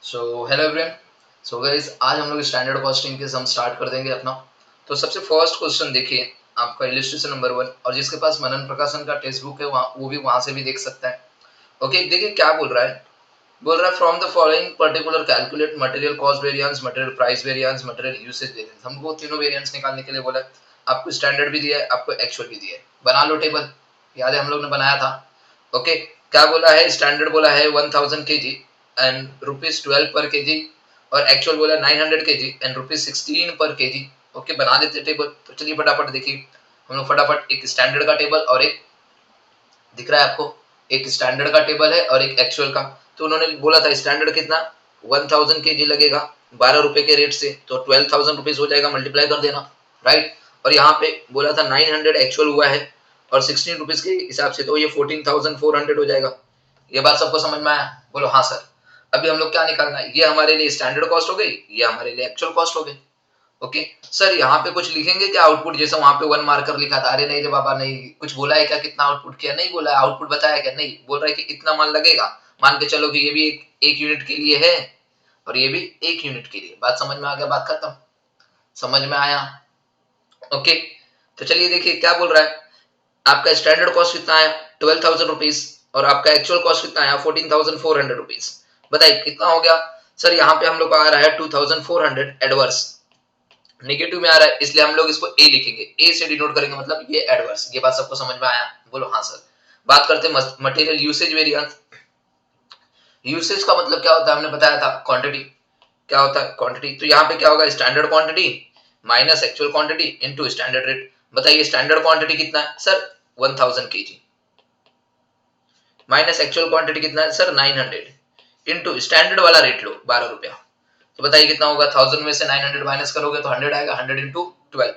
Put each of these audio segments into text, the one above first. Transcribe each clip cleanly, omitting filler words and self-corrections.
Hello everyone. Guys आज हम लोग स्टैंडर्ड कॉस्टिंग के सम स्टार्ट कर देंगे अपना। तो सबसे फर्स्ट क्वेश्चन देखिए, आपका इलस्ट्रेशन नंबर 1, और जिसके पास मनन प्रकाशन का टेक्स्ट बुक है वो भी वहां से भी देख सकता है। ओके, देखिए क्या बोल रहा है from the following particular calculate material cost variance, material price variance, material usage variance. हमको तीनों वेरिएंस निकालने के लिए बोला है। आपको स्टैंडर्ड भी दिया है, आपको एक्चुअल भी दिया है। बना लो टेबल, याद है हम लोग ने बनाया था। ओके, क्या बोला है? स्टैंडर्ड बोला है 1000 kg एंड ₹12 पर केजी, और एक्चुअल बोला 900 kg एंड ₹16 पर केजी। ओके, बना देते टेबल। तो चलिए फटाफट देखिए, हम लोग फटाफट एक स्टैंडर्ड का टेबल और एक दिख रहा है आपको, एक स्टैंडर्ड का टेबल है और एक एक्चुअल का। तो उन्होंने बोला था स्टैंडर्ड कितना 1000 kg लगेगा 12 रुपए के रेट से, तो 12,000 रुपीज हो जाएगा, मल्टीप्लाई कर देना, राइट। और यहाँ पे बोला था 900 एक्चुअल हुआ है और 16 रुपीज के हिसाब से, तो ये 14,400 हो जाएगा। ये बात सबको समझ में आया? बोलो हाँ सर। अभी हम लोग क्या निकालना है? ये हमारे लिए स्टैंडर्ड कॉस्ट हो गई, ये हमारे लिए एक्चुअल कॉस्ट हो गई। ओके सर, यहाँ पे कुछ लिखेंगे क्या आउटपुट? जैसे वहां पे 1 मार्कर लिखा था। अरे नहीं रे बाबा, नहीं। कुछ बोला है क्या? कितना आउटपुट किया? नहीं बोला है। आउटपुट बताया क्या? नहीं। बोल रहा है कि इतना मान लगेगा। मान के चलो कि ये भी एक यूनिट के लिए है और ये भी 1 यूनिट के लिए। बात समझ में आ गया? बात खत्म। समझ में आया? ओके, तो चलिए देखिए क्या बोल रहा है। आपका स्टैंडर्ड कॉस्ट कितना आया? 12,000 रुपीज, और आपका एक्चुअल कॉस्ट कितना आया? 14,400 रुपीज। बताइए कितना हो गया? सर यहाँ पे हम लोग को आ रहा है 2,400 एडवर्स, नेगेटिव में आ रहा है, इसलिए हम लोग इसको ए लिखेंगे। ए से डिनोट करेंगे, मतलब ये एडवर्स। ये बात सबको समझ में आया? बोलो हाँ सर। बात करते हैं मटेरियल यूसेज वेरिएंस। यूसेज का मतलब क्या होता है? हमने बताया था क्वांटिटी। क्या होता है? क्वांटिटी। तो यहाँ पे क्या होगा? Standard quantity minus actual quantity into standard rate. बताइए स्टैंडर्ड क्वांटिटी कितना है sir? 1000 kg minus actual quantity कितना है सर? 900 इनटू स्टैंडर्ड वाला रेट लो 12 रुपया। तो बताइए कितना होगा? 1000 में से 900 माइनस करोगे तो 100 आएगा। 100 इंटू 12,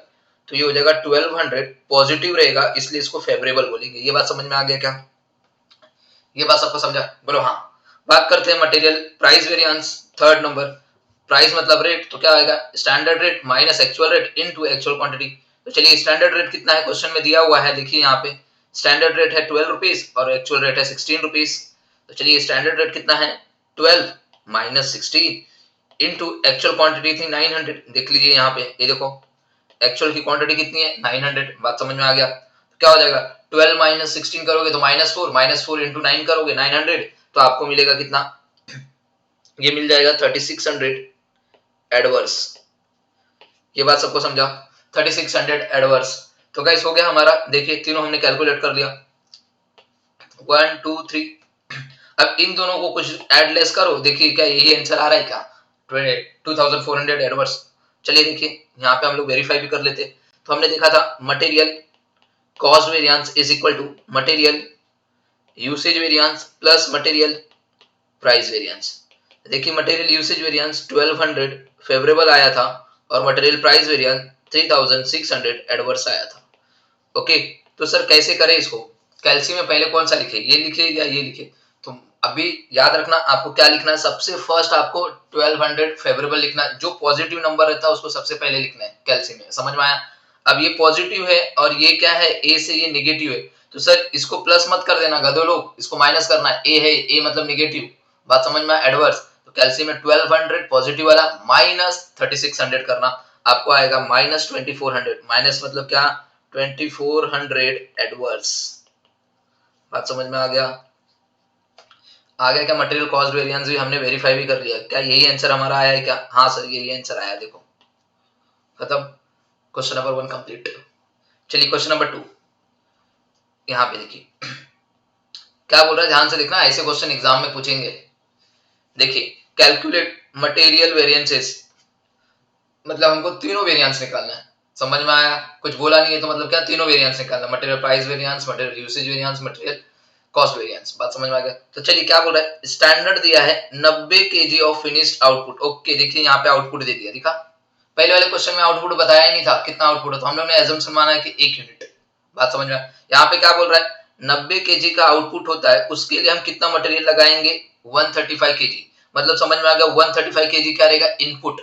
तो ये हो जाएगा 1200। पॉजिटिव रहेगा इसलिए इसको फेवरेबल बोलेंगे। ये बात समझ में आ गया क्या? ये बात सबको समझा? बोलो हाँ। बात करते हैं material price variance, third number. Price मतलब रेट, तो क्या आएगा? Standard rate minus actual rate into actual quantity. तो चलिए स्टैंडर्ड रेट कितना है? क्वेश्चन में दिया हुआ है, देखिए यहाँ पे स्टैंडर्ड रेट है 12 रुपीज और एक्चुअल रेट है 16 रुपीज। तो चलिए स्टैंडर्ड रेट कितना है? 12 माइनस 16 इनटू एक्चुअल क्वांटिटी थी 900। देख लीजिए यहाँ पे, ये देखो एक्चुअल की क्वांटिटी कितनी है? 900। बात समझ में आ गया? तो क्या हो जाएगा? 12 माइनस 16 करोगे तो -4, -4 इंटू 9 करोगे 900, तो आपको मिलेगा कितना? ये मिल जाएगा 3600 एडवर्स। ये बात सबको समझा? 3600 एडवर्स। तो गाइस हो गया हमारा। देखिए तीनों हमने कैलकुलेट कर लिया, 1 2 3। अब इन दोनों को कुछ ऐड लेस करो, देखिए क्या यही आंसर आ रहा है क्या? 2400 एडवर्स। चलिए देखिए यहाँ पे हम लोग वेरीफाई भी कर लेते। तो हमने देखा था material cost variance is equal to material usage variance plus material price variance. देखिए मटेरियल यूसेज वेरिएंस 1200 फेवरेबल आया था और मटेरियल प्राइस वेरिएंस 3600 एडवर्स आया था। ओके, तो सर कैसे करें इसको? कैल्शियम में पहले कौन सा लिखे, ये लिखे या ये लिखे? तो अभी याद रखना आपको क्या लिखना है। सबसे फर्स्ट आपको 1200 फेवरेबल लिखना है। जो पॉजिटिव नंबर रहता है उसको सबसे पहले लिखना है कैल्शियम में। समझ में आया? अब ये पॉजिटिव है और ये क्या है? ए से ये नेगेटिव है, तो सर इसको प्लस मत कर देना गधो लोग, इसको माइनस करना है। ए है, ए मतलब नेगेटिव। बात समझ में? एडवर्स। तो कैल्शियम में 1200 पॉजिटिव वाला माइनस 3600 करना, आपको आएगा -2400। माइनस मतलब क्या? 2400 एडवर्स। बात समझ में आ गया? आ गया क्या? मटेरियल कॉस्ट वेरिएंस भी हमने वेरीफाई भी कर लिया। क्या यही आंसर हमारा आया है क्या? हाँ सर यही आंसर आया। देखो खत्म। Question number 1 complete. चलिए क्वेश्चन नंबर 2, यहाँ पे देखिए क्या बोल रहा है, ध्यान से देखना, ऐसे क्वेश्चन एग्जाम में पूछेंगे। देखिए कैलकुलेट मटेरियल वेरिएंसेस, मतलब हमको तीनों वेरिएंस निकालना है। समझ में आया? कुछ बोला नहीं है तो मतलब क्या? तीनों वेरिएंस निकालना, material price variance, material usage variance, material cost variance. बात समझ में आ गया? तो चलिए क्या बोल रहा है, स्टैंडर्ड दिया है 90 kg of finished output. Okay, देखिए यहाँ पे आउटपुट दे दिया, दिखा? पहले वाले क्वेश्चन में आउटपुट बताया ही नहीं था कितना आउटपुट है, तो हम लोग ने एजम्पशन माना है कि 1 यूनिट। बात समझ में आया? यहाँ पे क्या बोल रहा है, 90 kg का आउटपुट होता है, उसके लिए हम कितना मटेरियल लगाएंगे? 135 kg। मतलब समझ में आ गया, 135 kg क्या रहेगा? इनपुट,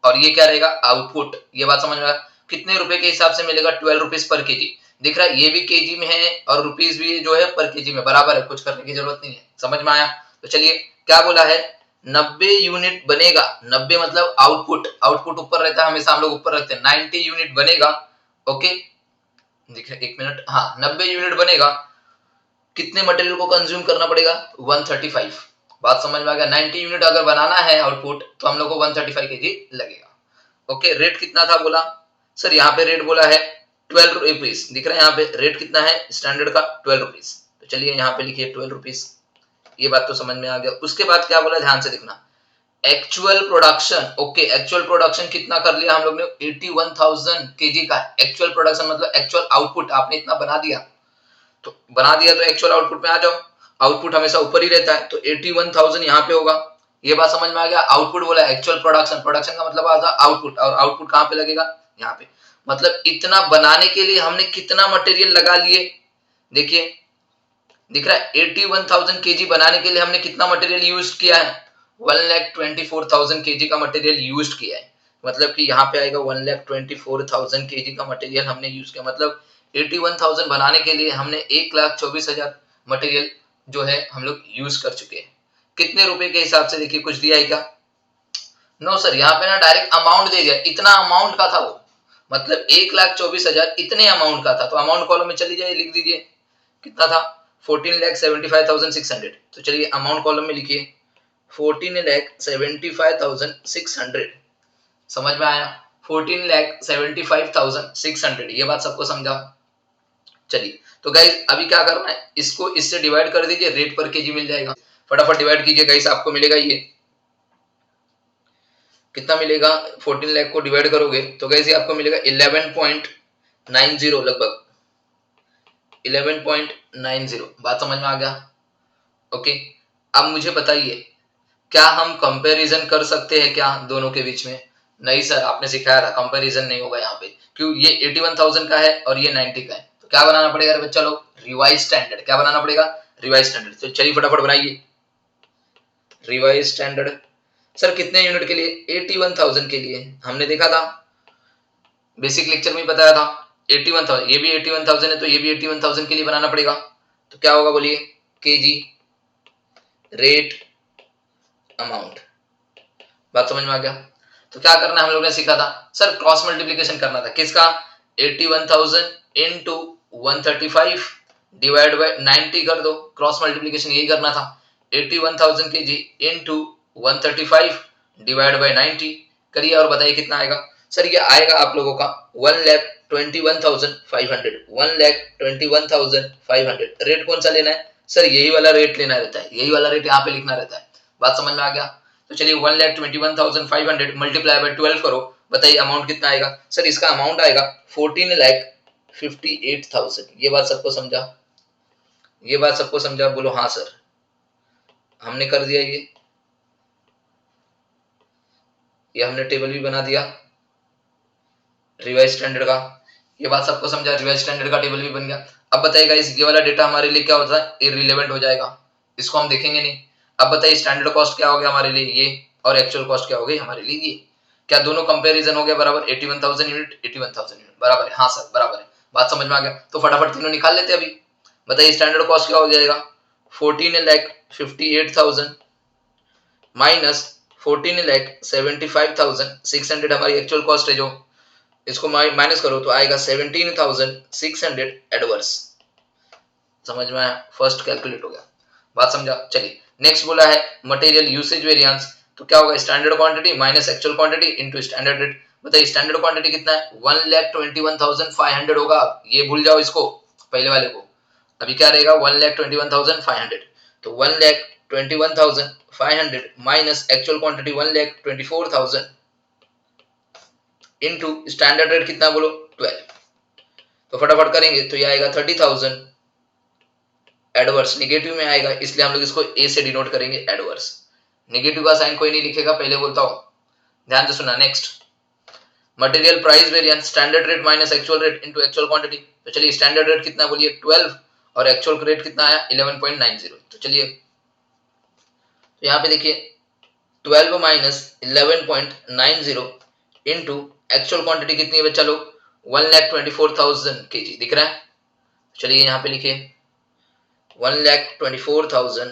और ये क्या रहेगा? आउटपुट। ये बात समझ में आ? कितने रुपए के हिसाब से मिलेगा? 12 रुपीज पर केजी। दिख रहा है? ये भी केजी में है और रुपीज भी जो है पर केजी में, बराबर है, कुछ करने की जरूरत नहीं है। समझ में आया? तो चलिए क्या बोला है, 90 यूनिट बनेगा, 90 मतलब आउटपुट, आउटपुट ऊपर रहता है हमेशा, हम लोग ऊपर रखते हैं, 90 यूनिट बनेगा, ओके देखिए 1 मिनट, हाँ 90 यूनिट बनेगा, कितने मटेरियल को कंज्यूम करना पड़ेगा, 135। बात समझ में आ गया, 90 यूनिट अगर बनाना है आउटपुट तो हम लोग को 135 केजी लगेगा। ओके, रेट कितना था बोला सर, यहाँ पे रेट बोला है 12 रुपीज, दिख रहा है यहाँ पे रेट कितना है स्टैंडर्ड का 12 रुपीज, तो चलिए यहाँ पे लिखिए 12 रुपीज, ये बात तो समझ में आ गया। उसके बाद क्या बोला, ध्यान से देखना, actual production, okay actual production कितना कर लिया हम लोग ने, 81,000 केजी का एक्चुअल प्रोडक्शन, मतलब एक्चुअल आउटपुट आपने इतना बना दिया, तो बना दिया तो एक्चुअल आउटपुट में आ जाओ, आउटपुट हमेशा ऊपर ही रहता है, तो 81,000 यहाँ पे होगा, ये बात समझ में आ गया। आउटपुट बोला एक्चुअल प्रोडक्शन, प्रोडक्शन का मतलब आता आउटपुट, और आउटपुट कहाँ पे लगेगा, यहाँ पे, मतलब इतना बनाने के लिए हमने कितना मटेरियल लगा लिए, देखिए दिख रहा है 81,000 केजी बनाने के लिए हमने कितना मटेरियल यूज किया है, 1,24,000 केजी का मटेरियल यूज किया है, मतलब कि यहाँ पे आएगा 1,24,000 केजी का मटेरियल हमने यूज किया, मतलब 81,000 बनाने के लिए हमने 1,24,000 मटेरियल जो है हम लोग यूज कर चुके हैं। कितने रुपए के हिसाब से, देखिए कुछ दिया है क्या, नो सर, यहाँ पे ना डायरेक्ट अमाउंट दे दिया, इतना अमाउंट का था वो, मतलब 1,24,000 इतने अमाउंट का था, तो अमाउंट कॉलम में चली जाए, लिख दीजिए कितना था 14,75,600, तो चलिए अमाउंट कॉलम में लिखिए 14,75,600, समझ में आया, 14,75,600, ये बात सबको समझा। चलिए तो गाइस अभी क्या करना है, इसको इससे डिवाइड कर दीजिए, रेट पर केजी मिल जाएगा, फटाफट डिवाइड कीजिए गाइस, आपको मिलेगा ये कितना मिलेगा, 14 लाख को डिवाइड करोगे तो गाइस ये आपको मिलेगा 11.90 लगभग 11.90, बात समझ में आ गया। ओके, अब मुझे बताइए क्या हम कंपैरिजन कर सकते हैं क्या दोनों के बीच में, नहीं सर आपने सिखाया था कंपैरिजन नहीं होगा यहाँ पे, क्यों, ये 81,000 का है और ये 90 का है, तो क्या बनाना पड़ेगा बच्चा लोग, रिवाइज स्टैंडर्ड, क्या बनाना पड़ेगा, रिवाइज स्टैंडर्ड, तो चलिए फटाफट बनाइए रिवाइज स्टैंडर्ड। सर कितने यूनिट के लिए, 81,000 के लिए, हमने देखा था बेसिक लेक्चर में बताया था 81,000, ये भी 81,000 है तो ये भी 81,000 के लिए बनाना पड़ेगा, तो क्या होगा बोलिए, केजी रेट अमाउंट, बात समझ में आ गया। तो क्या करना है हम लोग ने सीखा था सर, क्रॉस मल्टीप्लीकेशन करना था, किसका, 81,000 इंटू 135 डिवाइड बाय 90 कर दो, क्रॉस मल्टीप्लीकेशन यही करना था, 81,000 केजी इंटू 135 डिवाइड बाय 90 करिए, और बताइए कितना आएगा। सर ये आएगा आप लोगों का 1,21,500, 1,21,500, रेट कौन सा लेना है सर, यही वाला रेट लेना रहता है, यही वाला रेट यहाँ पे लिखना रहता है, बात समझ में आ गया। तो चलिए 1,21,500 मल्टीप्लाई बाय 12 करो, बताइए अमाउंट कितना आएगा, सर इसका अमाउंट आएगा 14,58,000, ये बात सबको समझा, ये बात सबको समझा, बोलो हाँ सर, हमने कर दिया ये हमने टेबल भी बना दिया रिवाइज स्टैंडर्ड का, ये बात सबको समझा, रिवाइज स्टैंडर्ड का टेबल भी बन गया। अब बताइएगा इस ये वाला डेटा हमारे लिए क्या होता है, इररिलेवेंट हो जाएगा, इसको हम देखेंगे नहीं। अब बताइए स्टैंडर्ड कॉस्ट क्या हो गया हमारे लिए ये, और एक्चुअल कॉस्ट क्या हो गई हमारे लिए ये, क्या दोनों कंपैरिजन हो गया बराबर, 81,000 यूनिट 81,000 यूनिट बराबर है, हाँ सर बराबर है, बात समझ में आ गया। तो फटाफट तीनों निकाल लेते अभी, बताइए स्टैंडर्ड कॉस्ट क्या हो जाएगा, 14,58,000 माइनस 14,75,600 हमारी एक्चुअल कॉस्ट है जो, इसको माइनस करो तो आएगा 17,600 एडवर्स, समझ में आया, फर्स्ट कैलकुलेट हो गया, बात समझा। चलिए नेक्स्ट बोला है मटेरियल यूसेज वेरिएंस, तो क्या होगा, standard quantity minus actual quantity into standard rate, बताइए स्टैंडर्ड क्वांटिटी कितना है, 1,21,500 होगा, ये भूल जाओ इसको पहले वाले को, अभी क्या रहेगा 1,21,500, तो 1,21,500 minus actual quantity 1,24,000 into standard rate कितना बोलो 12, तो फटाफट करेंगे तो ये आएगा 30,000, एडवर्स निगेटिव में आएगा इसलिए हम लोग इसको ए से डिनोट करेंगे एडवर्स, निगेटिव का साइन कोई नहीं लिखेगा, पहले बोलता हूं, ध्यान से सुनना। Next material price variance, standard rate minus actual rate into actual quantity, तो चलिए स्टैंडर्ड रेट कितना बोलिए 12 और एक्चुअल रेट कितना आया 11.90, तो चलिए तो यहाँ पे देखिए 12 माइनस 11.90 इनटू एक्चुअल क्वांटिटी कितनी है बच्चा लोग 1,24,000 केजी, दिख रहा है, चलिए यहाँ पे लिखिए 1,24,000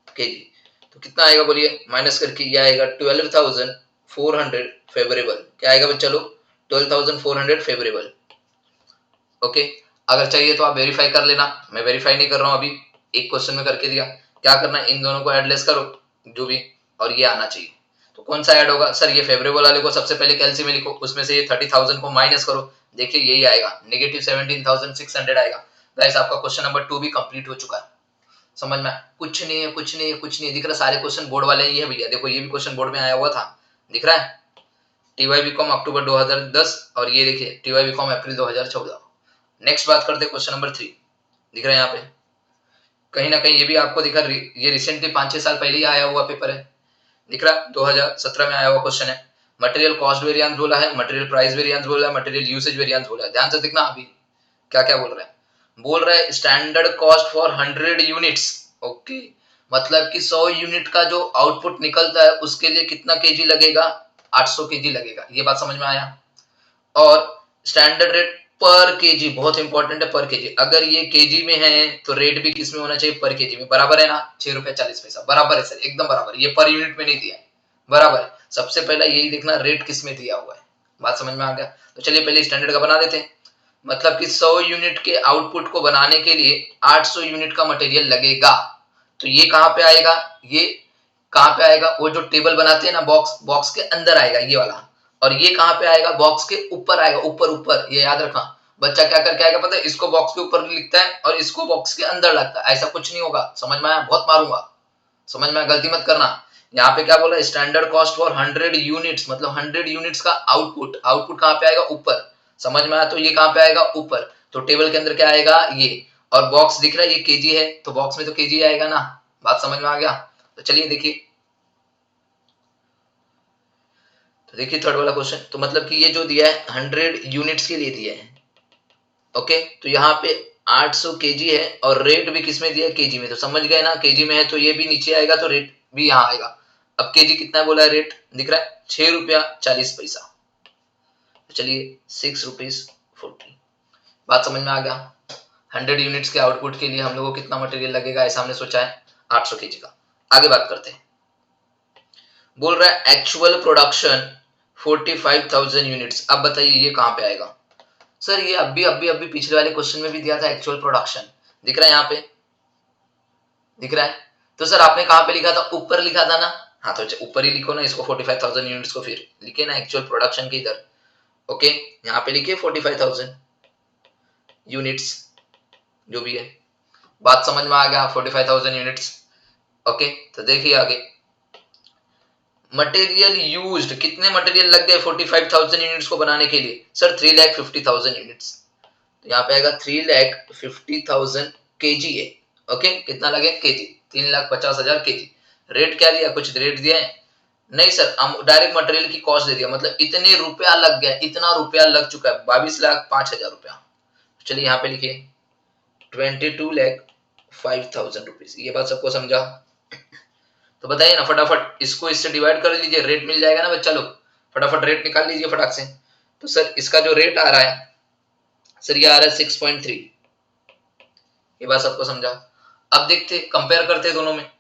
केजी, तो कितना आएगा बोलिए, माइनस करके ये आएगा 12,400 फेवरेबल। क्या आएगा बच्चा लोग, 12,400 फेवरेबल। ओके, अगर चाहिए तो आप वेरीफाई कर लेना, मैं वेरीफाई नहीं कर रहा हूं अभी, एक क्वेश्चन में करके दिया। क्या करना है, इन दोनों को एडलेस करो जो भी, और ये आना चाहिए। तो कौन सा ऐड होगा सर, ये फेवरेबल वाले को सबसे पहले कैलसी में लिखो, उसमें से ये 30,000 को माइनस करो, देखिए यही आएगा, नेगेटिव 17,600 आएगा। गाइस आपका क्वेश्चन नंबर 2 भी कंप्लीट हो चुका है। समझ में, कुछ नहीं है, कुछ नहीं है, कुछ नहीं है, दिख रहा, सारे क्वेश्चन बोर्ड वाले ही है भैया। देखो ये भी क्वेश्चन बोर्ड में आया हुआ था, दिख रहा है, टीवाई बीकॉम अक्टूबर 2010, और ये देखिए टीवाई बीकॉम अप्रैल 2014। नेक्स्ट बात करते हैं क्वेश्चन नंबर 3, दिख रहा है यहाँ पे, कहीं ना कहीं ये भी आपको दिखा, ये रिसेंटली 5-6 साल पहले ही आया हुआ पेपर है, दिख रहा, 2017 में आया हुआ क्वेश्चन है। मटेरियल कॉस्ट वेरिएंस बोला है, मटेरियल प्राइस वेरिएंस बोला है, मटेरियल यूसेज वेरिएंस बोला है। ध्यान से देखना अभी क्या क्या बोल रहा है। बोल रहा है standard cost for 100 units. Okay, मतलब कि 100 यूनिट का जो आउटपुट निकलता है उसके लिए कितना केजी लगेगा, 800 केजी लगेगा। ये बात समझ में आया। और स्टैंडर्ड रेट पर केजी, बहुत इंपॉर्टेंट है, पर केजी। अगर ये केजी में है तो रेट भी किस में होना चाहिए, पर केजी में। बराबर है ना, 6 रुपया 40 पैसा, बराबर है सर, एकदम बराबर। ये पर यूनिट में नहीं दिया है, बराबर है। सबसे पहला यही देखना रेट किस में दिया हुआ है। बात समझ में आ गया। तो चलिए पहले स्टैंडर्ड का बना देते हैं। मतलब कि 100 यूनिट के आउटपुट को बनाने के लिए 800 यूनिट का मटेरियल लगेगा। तो ये कहां पे आएगा, ये कहां पे आएगा, वो जो टेबल बनाते हैं ना, बॉक्स के अंदर आएगा ये वाला। और ये कहां पे आएगा, बॉक्स के ऊपर आएगा, ऊपर ऊपर। ये याद रखना, बच्चा क्या करके आएगा पता है, इसको बॉक्स के ऊपर लिखता है और इसको बॉक्स के अंदर लगता है। ऐसा कुछ नहीं होगा, समझ में आया, बहुत मारूंगा, समझ में, गलती मत करना। यहाँ पे क्या बोला, स्टैंडर्ड कॉस्ट फॉर 100 यूनिट्स, मतलब 100 यूनिट्स का आउटपुट। आउटपुट कहां पे आएगा, ऊपर। समझ में आया, तो ये कहां पे आएगा, ऊपर। तो टेबल के अंदर क्या आएगा, ये। और बॉक्स दिख रहा है, ये केजी है, तो बॉक्स में तो केजी आएगा ना। बात समझ में आ गया। तो चलिए देखिए, तो देखिए थर्ड वाला क्वेश्चन। तो मतलब कि ये जो दिया है 100 यूनिट्स के लिए दिया है। ओके, तो यहाँ पे 800 केजी है और रेट भी किसमें दिया है, केजी में। तो समझ गए ना, केजी में है तो ये भी नीचे आएगा, तो रेट भी यहाँ आएगा। अब केजी कितना बोला है, रेट दिख रहा है 6 रुपया 40 पैसा। तो चलिए 6 रुपीज 40। बात समझ में आ गया। 100 यूनिट्स के आउटपुट के लिए हम लोगों को कितना मटेरियल लगेगा, ऐसा हमने सोचा है 800 केजी का। आगे बात करते हैं। बोल रहा है एक्चुअल प्रोडक्शन 45,000 यूनिट्स। अब बताइए ये कहां पे आएगा सर, ये अभी पिछले वाले क्वेश्चन में भी दिया था एक्चुअल प्रोडक्शन, दिख रहा है यहाँ पे, दिख रहा है। तो सर आपने कहां पे लिखा था, ऊपर लिखा था ना। हाँ तो ऊपर ही लिखो ना इसको, 45,000 यूनिट्स को, फिर लिखे ना एक्चुअल प्रोडक्शन के इधर। ओके, यहाँ पे लिखिए 45,000 यूनिट्स, जो भी है। बात समझ में आ गया, 45,000 यूनिट्स। ओके, तो देखिए आगे, मटेरियल यूज्ड, कितने मटेरियल लग गए 45,000 यूनिट्स को बनाने के लिए, सर 3,50,000 यूनिट्स। तो यहाँ पे आएगा 3,50,000 केजी है। ओके, कितना लगे, केजी, 3,50,000 केजी। रेट क्या दिया, कुछ रेट दिया है नहीं सर, हम डायरेक्ट मटेरियल की कॉस्ट दे दिया, मतलब इतने रुपया लग गया, इतना रुपया लग चुका है, 22,05,000 रुपया। चलिए यहाँ पे लिखिए 22,05,000 रुपीज। ये बात सबको समझा। तो बताइए ना फटाफट, इसको इससे डिवाइड कर लीजिए, रेट मिल जाएगा ना बच्चा लोग, फटाफट रेट निकाल लीजिए फटाक से। तो सर इसका जो रेट आ रहा है सर, ये आ रहा है 6.3। ये बात सबको समझा। अब देखते, कंपेयर करते दोनों में।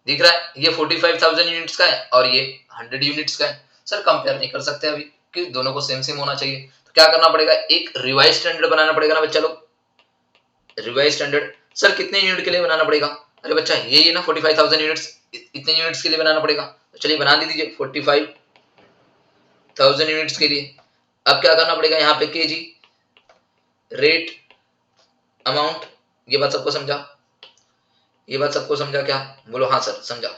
दिख रहा है ये 45,000 यूनिट्स का है और ये 100 यूनिट्स का है। सर कंपेयर नहीं कर सकते अभी, क्योंकि दोनों को सेम सेम होना चाहिए। तो क्या करना पड़ेगा, एक रिवाइज स्टैंडर्ड बनाना पड़ेगा ना बच्चा लोग। रिवाइज स्टैंडर्ड सर कितने यूनिट के लिए बनाना पड़ेगा, अरे बच्चा ये ना 45,000 यूनिट्स, इतने यूनिट्स के लिए बनाना पड़ेगा। तो चलिए बना दीजिए 45,000 यूनिट्स के लिए। अब क्या करना पड़ेगा, यहाँ पे केजी, रेट, अमाउंट। ये बात सबको समझा, ये बात सबको समझा क्या, बोलो हाँ सर समझा।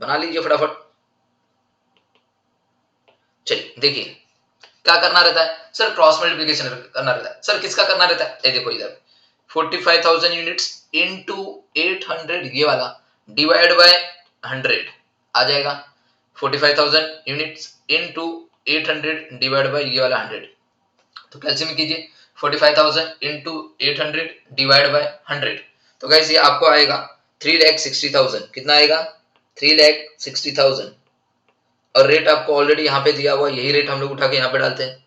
बना लीजिए फटाफट। चलिए देखिए क्या करना रहता है सर, क्रॉस मल्टीप्लिकेशन करना रहता है। सर किसका करना रहता है, ये देखो इधर 45,000 यूनिट्स इनटू 800, ये वाला डिवाइड बाय 100 आ जाएगा। 45,000 यूनिट्स इनटू 800 डिवाइड बाय ये वाला 100। तो कैलसियम कीजिए 45,000 इनटू 800 डिवाइड बाय 100। तो गाइस ये आपको आएगा 3,60,000। कितना आएगा, 3,60,000। और रेट आपको ऑलरेडी यहाँ पे दिया हुआ, यही रेट हम लोग उठा के यहाँ पे डालते हैं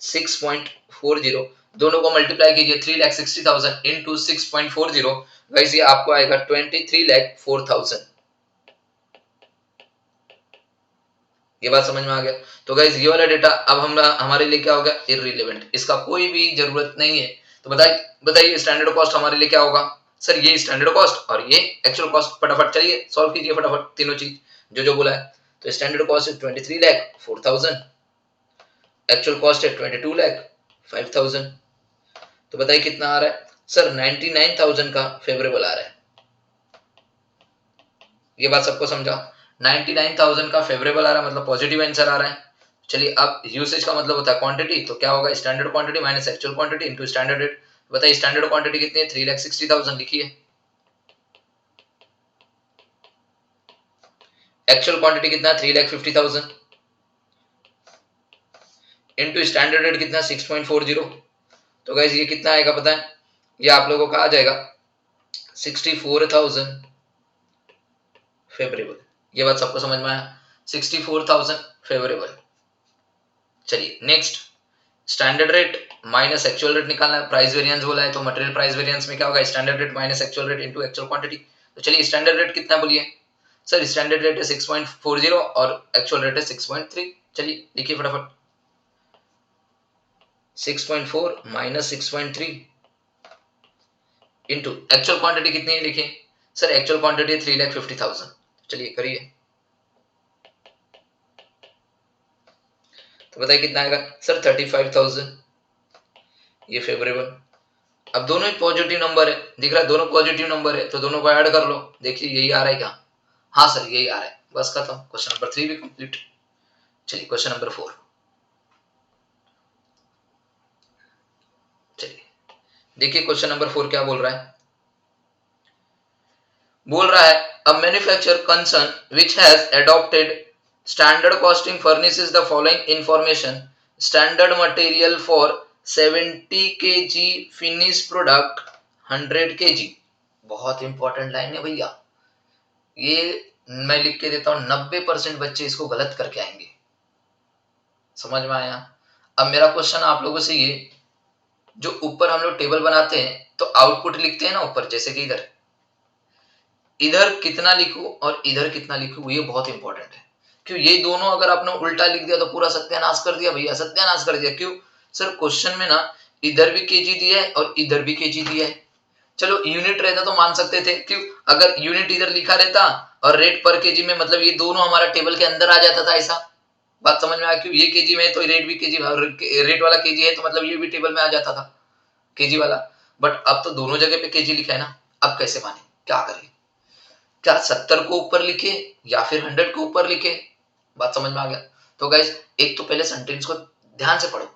6.40। दोनों को मल्टीप्लाई कीजिए, 3,60,000 इंटू 6.40। वैसे ये आपको आएगा 23,04,000। ये बात समझ में आ गया। तो गाइज ये वाला डेटा अब हम हमारे लिए क्या होगा, इररिलेवेंट, इसका कोई भी जरूरत नहीं है। तो बताइए स्टैंडर्ड कॉस्ट हमारे लिए क्या होगा सर, ये स्टैंडर्ड कॉस्ट और ये एक्चुअल कॉस्ट। फटाफट चलिए सॉल्व कीजिए फटाफट तीनों चीज जो बोला है। तो स्टैंडर्ड कॉस्ट है 23 लाख 4000, एक्चुअल कॉस्ट है 22 लाख 5000। तो बताइए कितना आ रहा है सर, 99,000 का फेवरेबल आ रहा है। ये बात सबको समझा, 99,000 का फेवरेबल आ रहा है मतलब पॉजिटिव आंसर आ रहा है। चलिए अब यूसेज का मतलब होता है क्वांटिटी, तो क्या होगा standard quantity minus actual quantity into standard rate. बताइए स्टैंडर्ड क्वांटिटी कितनी है, 3,60,000 लिखिए। एक्चुअल क्वांटिटी कितना, 3,50,000 इनटू स्टैंडर्ड रेट कितना 6.40। तो गाइस ये कितना आएगा पता है, ये आप लोगों का आ जाएगा 64,000 फेवरेबल। ये बात सबको समझ में आया, 64,000 फेवरेबल। चलिए next, standard rate minus actual rate निकालना है, प्राइस वेरिएंस बोला है तो मटेरियल प्राइस वेरिएंस में क्या होगा, standard rate minus actual rate into actual quantity. तो चलिए स्टैंडर्ड रेट कितना बोलिए सर, स्टैंडर्ड रेट है 6.40 और एक्चुअल रेट है 6.3। चलिए लिखिए फटाफट, 6.4 माइनस 6.3 इनटू एक्चुअल क्वांटिटी कितनी है लिखिए सर, एक्चुअल क्वांटिटी है 3,50,000। चलिए करिए, तो बताइए कितना आएगा सर, 35,000। ये फेवरेबल। अब दोनों ही पॉजिटिव नंबर है, दिख रहा है दोनों पॉजिटिव नंबर है, तो दोनों को ऐड कर लो, देखिए यही आ रहा है क्या, हाँ सर यही आ रहा है। बस खत्म, क्वेश्चन नंबर 3 भी कंप्लीट। चलिए क्वेश्चन नंबर 4, चलिए देखिए क्वेश्चन नंबर 4 क्या बोल रहा है। बोल रहा है a manufacturer concern which has adopted standard costing furnishes the following information, standard material for 70 kg finish product 100 kg। बहुत इंपॉर्टेंट लाइन है भैया, ये मैं लिख के देता हूं, 90% बच्चे इसको गलत करके आएंगे। समझ में आया। अब मेरा क्वेश्चन आप लोगों से ये, जो ऊपर हम लोग टेबल बनाते हैं तो आउटपुट लिखते हैं ना ऊपर, जैसे कि इधर इधर कितना लिखूं और इधर कितना लिखूं, ये बहुत इंपॉर्टेंट है। क्यों, ये दोनों अगर आपने उल्टा लिख दिया तो पूरा सत्यानाश कर दिया भैया, सत्यानाश कर दिया। क्यों सर, क्वेश्चन में ना इधर भी केजी दिया है और इधर भी केजी दिया है। चलो यूनिट रहता तो मान सकते थे, क्यों, अगर यूनिट इधर लिखा रहता और रेट पर केजी में, मतलब ये दोनों हमारा टेबल के अंदर आ जाता था, ऐसा बात समझ में आया। क्यों, ये केजी में तो रेट भी केजी में, रेट वाला केजी है तो मतलब ये भी टेबल में आ जाता था केजी वाला। बट अब तो दोनों जगह पे केजी लिखा है ना, अब कैसे माने, क्या करें, क्या 70 को ऊपर लिखे या फिर 100 को ऊपर लिखे। बात समझ में आ गया। तो गाइज एक तो पहले सेंटेंस को ध्यान से पढ़ो,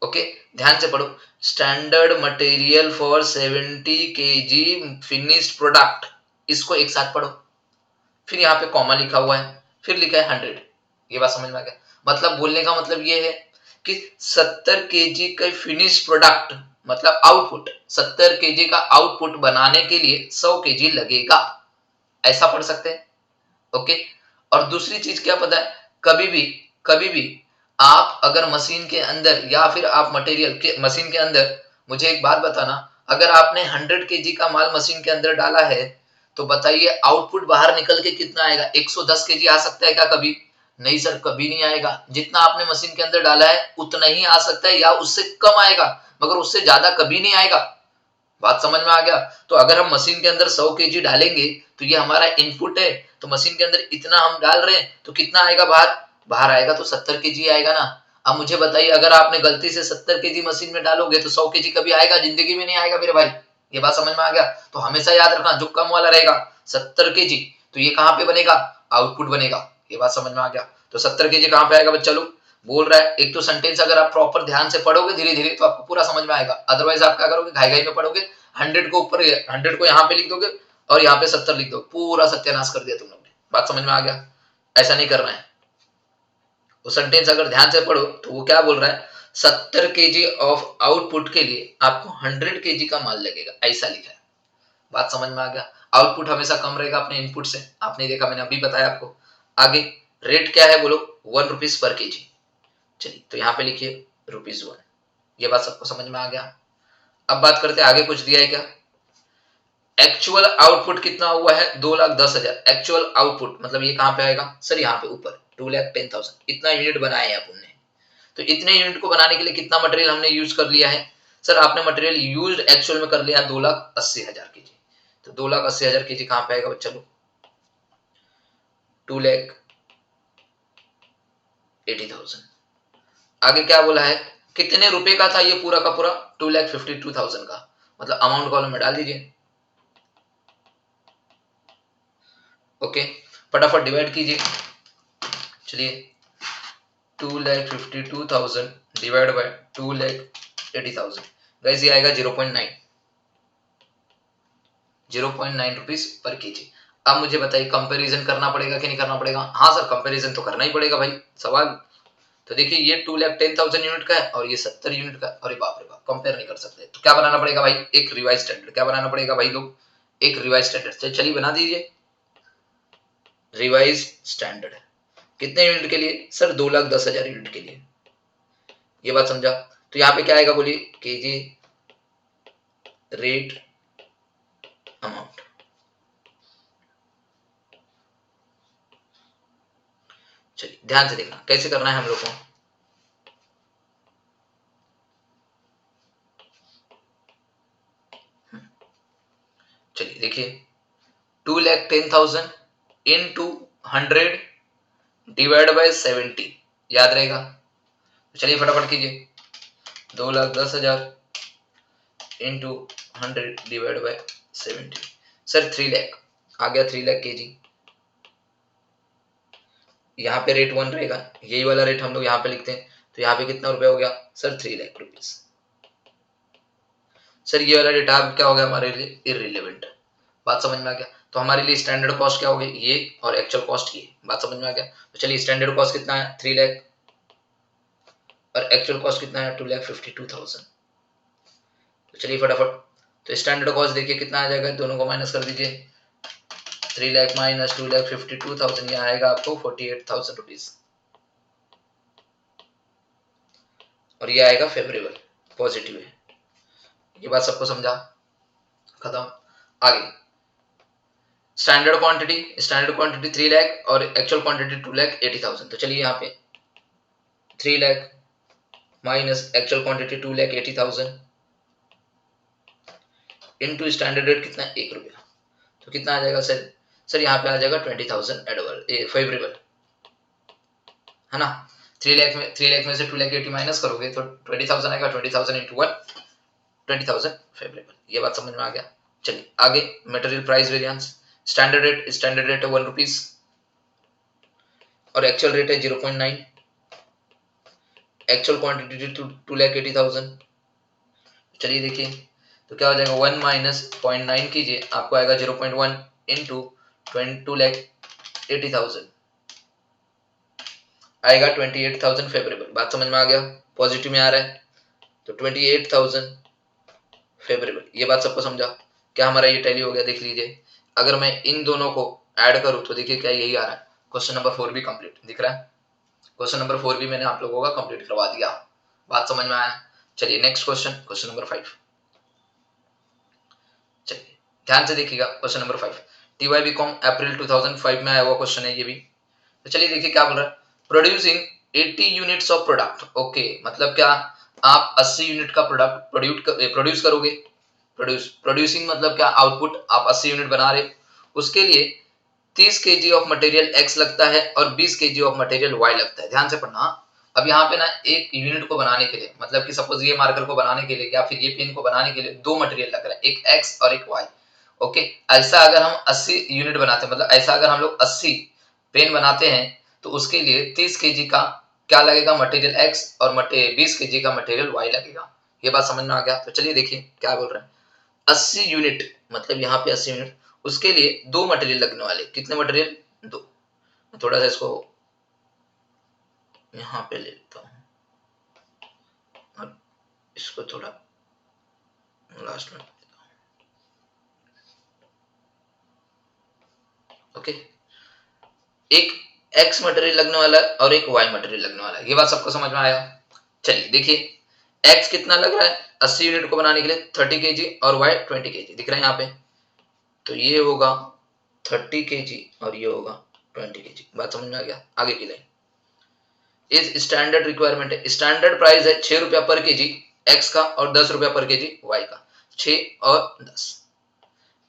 ओके ध्यान से पढ़ो। Standard material for 70 kg finished product, इसको एक साथ पढ़ो। फिर यहाँ पे कॉमा लिखा हुआ है, फिर लिखा है 100। ये बात समझ में आ गया। मतलब बोलने का मतलब ये है कि 70 kg का फिनिश प्रोडक्ट मतलब आउटपुट, 70 kg का आउटपुट बनाने के लिए 100 kg लगेगा, ऐसा पढ़ सकते हैं। ओके, और दूसरी चीज क्या पता है, कभी भी आप अगर मशीन के अंदर या फिर आप मटेरियल के मशीन के अंदर, मुझे एक बात बताना, अगर आपने 100 kg का माल मशीन के अंदर डाला है तो बताइए आउटपुट बाहर निकल के कितना आएगा, 110 kg आ सकता है क्या कभी? नहीं सर, कभी नहीं आएगा। जितना आपने मशीन के अंदर डाला है उतना ही आ सकता है या उससे कम आएगा, मगर उससे ज्यादा कभी नहीं आएगा। बात समझ में आ गया। तो अगर हम मशीन के अंदर 100 kg डालेंगे तो ये हमारा इनपुट है, तो मशीन के अंदर इतना हम डाल रहे हैं तो कितना आएगा बाहर, बाहर आएगा तो 70 kg आएगा ना। अब मुझे बताइए अगर आपने गलती से 70 kg मशीन में डालोगे तो 100 kg कभी आएगा? जिंदगी में नहीं आएगा मेरे भाई। ये बात समझ में आ गया। तो हमेशा याद रखना जो कम वाला रहेगा 70 kg, तो ये कहां पे बनेगा, आउटपुट बनेगा। ये बात समझ में आ गया। तो 70 kg कहां पे आएगा बच्चा लोग, बोल रहा है। एक तो सेंटेंस अगर आप प्रॉपर ध्यान से पढ़ोगे धीरे धीरे तो आपको पूरा समझ में आएगा, अदरवाइज आप क्या करोगे, घाई घाई में पढ़ोगे, 100 को ऊपर 100 को यहाँ पे लिख दोगे और यहाँ पे 70 लिख दो, पूरा सत्यानाश कर दिया तुम लोग ने। बात समझ में आ गया, ऐसा नहीं करना है। वो सेंटेंस अगर ध्यान से पढ़ो तो वो क्या बोल रहा है, 70 kg ऑफ आउटपुट के लिए आपको 100 kg का माल लगेगा, ऐसा लिखा है। बात समझ में आ गया। आउटपुट हमेशा कम रहेगा अपने इनपुट से, आपने देखा, मैंने अभी बताया आपको। आगे रेट क्या है बोलो, 1 रुपीज पर केजी। चलिए तो यहाँ पे लिखिए ₹1। ये बात सबको समझ में आ गया। अब बात करते हैं आगे कुछ दिया है क्या। एक्चुअल आउटपुट कितना हुआ है, 2,10,000। एक्चुअल आउटपुट मतलब ये कहां पे आएगा सर, यहाँ पे ऊपर 2,10,000 इतना यूनिट बनाया है अपन ने। तो इतने यूनिट को बनाने के लिए कितना मटेरियल हमने यूज कर लिया है सर? आपने मटेरियल यूज एक्चुअल में कर लिया 2,80,000 केजी। तो 2,80,000 केजी कहां पे आएगा बच्चा लोग? 2,80,000। आगे क्या बोला है, कितने रुपए का था ये पूरा का पूरा? 2,52,000 का। मतलब अमाउंट कॉलम में डाल दीजिए। ओके, फटाफट डिवाइड कीजिए। चलिए 2,52,000 डिवाइड बाय 2,80,000, गाइस ये आएगा 0.9 रुपीज पर केजी। अब मुझे बताइए कंपैरिजन करना पड़ेगा कि नहीं करना पड़ेगा? हाँ सर कंपैरिजन तो करना ही पड़ेगा भाई, सवाल। तो देखिए ये 2,10,000 यूनिट का है और ये 70 यूनिट का। अरे बाप रे बाप, कंपेयर नहीं कर सकते। तो क्या बनाना पड़ेगा भाई? एक रिवाइज स्टैंडर्ड। क्या बनाना पड़ेगा भाई लोग? एक रिवाइज स्टैंडर्ड। चलिए बना दीजिए रिवाइज स्टैंडर्ड। कितने यूनिट के लिए सर? 2,10,000 यूनिट के लिए। ये बात समझा? तो यहाँ पे क्या आएगा बोलिए? KG rate amount. चलिए ध्यान से देखना कैसे करना है हम लोग को। चलिए देखिए 2,10,000 इंटू 100 डिवाइड बाय 70, याद रहेगा? चलिए फटाफट कीजिए। 2,10,000 into 100 divide by 70, sir 3 lakh आ गया। 3 लाख केजी। यहाँ पे रेट 1 रहेगा, यही वाला रेट हम लोग यहाँ पे लिखते हैं। तो यहाँ पे कितना रुपया हो गया सर? 3 लाख रुपीज। सर ये वाला डेटा अब क्या हो गया हमारे लिए? इररिलेवेंट। बात समझ में आ गया? तो हमारे लिए स्टैंडर्ड कॉस्ट क्या हो गई? ये, और एक्चुअल कॉस्ट ये। बात समझ में आ गया? तो चलिए स्टैंडर्ड कॉस्ट कितना है? 3 लाख, और एक्चुअल कॉस्ट कितना है? 2,52,000। तो चलिए फटाफट, तो स्टैंडर्ड कॉस्ट देखिए कितना आ जाएगा, दोनों को माइनस कर दीजिए। 3 लाख माइनस 2,52,000, यहाँ आएगा आपको 48,000 रुपीज। और ये आएगा फेवरेबल, पॉजिटिव है। ये बात सबको समझा? खत्म। आगे स्टैंडर्ड क्वांटिटी 3 लाख और एक्चुअल क्वांटिटी 2,80,000। तो चलिए यहाँ पे 3 lakh minus actual quantity 2,80,000 into standard rate कितना? 1 रुपया। तो कितना आ जाएगा सर? सर यहाँ पे आ जाएगा 20,000 एडवर्ड फेवरेबल, है ना? 3 लाख में से 2,80,000 माइनस करोगे तो 20,000 आएगा। 20,000 इंटू 1, 20,000 फेवरेबल। ये बात समझ में आ गया? चलिए आगे material price variance. Standard rate है 1 रुपीज और एक्चुअल रेट है 0.9। Actual quantity 2,80,000। चलिए देखिए तो क्या हो जाएगा? 1 माइनस 0.9 कीजिए, आपको आएगा 0.1 इंटू 2,80,000 आएगा 28,000 फेवरेबल। बात समझ में आ गया? पॉजिटिव में आ रहा है तो 28,000 फेवरेबल। ये बात सबको समझा? क्या हमारा ये टैली हो गया? देख लीजिए, अगर मैं इन दोनों को ऐड करूं तो देखिए क्या यही आ रहा है। क्वेश्चन नंबर 4 भी कंप्लीट दिख रहा है। क्वेश्चन नंबर 4 भी मैंने आप लोगों का कंप्लीट करवा दिया। बात समझ में आया? चलिए नेक्स्ट क्वेश्चन नंबर 5। चलिए ध्यान से देखिएगा क्वेश्चन नंबर 5। TY अप्रैल 2005 में आया हुआ क्वेश्चन है ये भी। तो चलिए देखिए क्या बोल रहा है। Producing 80 units of product. Okay, मतलब क्या आप 80 यूनिट का प्रोडक्ट प्रोड्यूस करोगे। प्रोड्यूसिंग मतलब क्या? आउटपुट। आप 80 यूनिट बना रहे, उसके लिए 30 केजी ऑफ मटेरियल एक्स लगता है और 20 केजी ऑफ मटेरियल वाई लगता है। ध्यान से पढ़ना। अब यहाँ पे ना एक यूनिट को बनाने के लिए, मतलब कि सपोज ये मार्कर को बनाने के लिए या फिर ये पेन को बनाने के लिए 2 मटेरियल लग रहा है, एक एक्स और एक वाई। ओके, ऐसा अगर हम 80 यूनिट बनाते हैं, मतलब ऐसा अगर हम लोग 80 पेन बनाते हैं तो उसके लिए 30 केजी का क्या लगेगा? मटेरियल एक्स, और 20 केजी का मटेरियल वाई लगेगा। ये बात समझ में आ गया? तो चलिए देखिए क्या बोल रहे हैं। 80 यूनिट मतलब यहाँ पे 80 यूनिट, उसके लिए 2 मटेरियल लगने वाले। कितने मटेरियल? 2। थोड़ा सा इसको यहाँ पे ले लेता हूँ और इसको थोड़ा लास्ट में। ओके, एक एक्स मटेरियल लगने वाला है और एक वाई मटेरियल लगने वाला है। ये बात सबको समझ में आया? चलिए देखिए एक्स कितना लग रहा है 80 यूनिट को बनाने के लिए? 30 केजी और वाई 20 केजी दिख रहा है यहाँ पे। तो ये होगा 30 केजी और ये होगा 20 kg। बात समझ में आ गया। आगे की लाइन इज स्टैंडर्ड रिक्वायरमेंट है, स्टैंडर्ड प्राइस है 6 रुपया पर केजी एक्स का और 10 रुपया पर केजी वाई का। 6 और 10,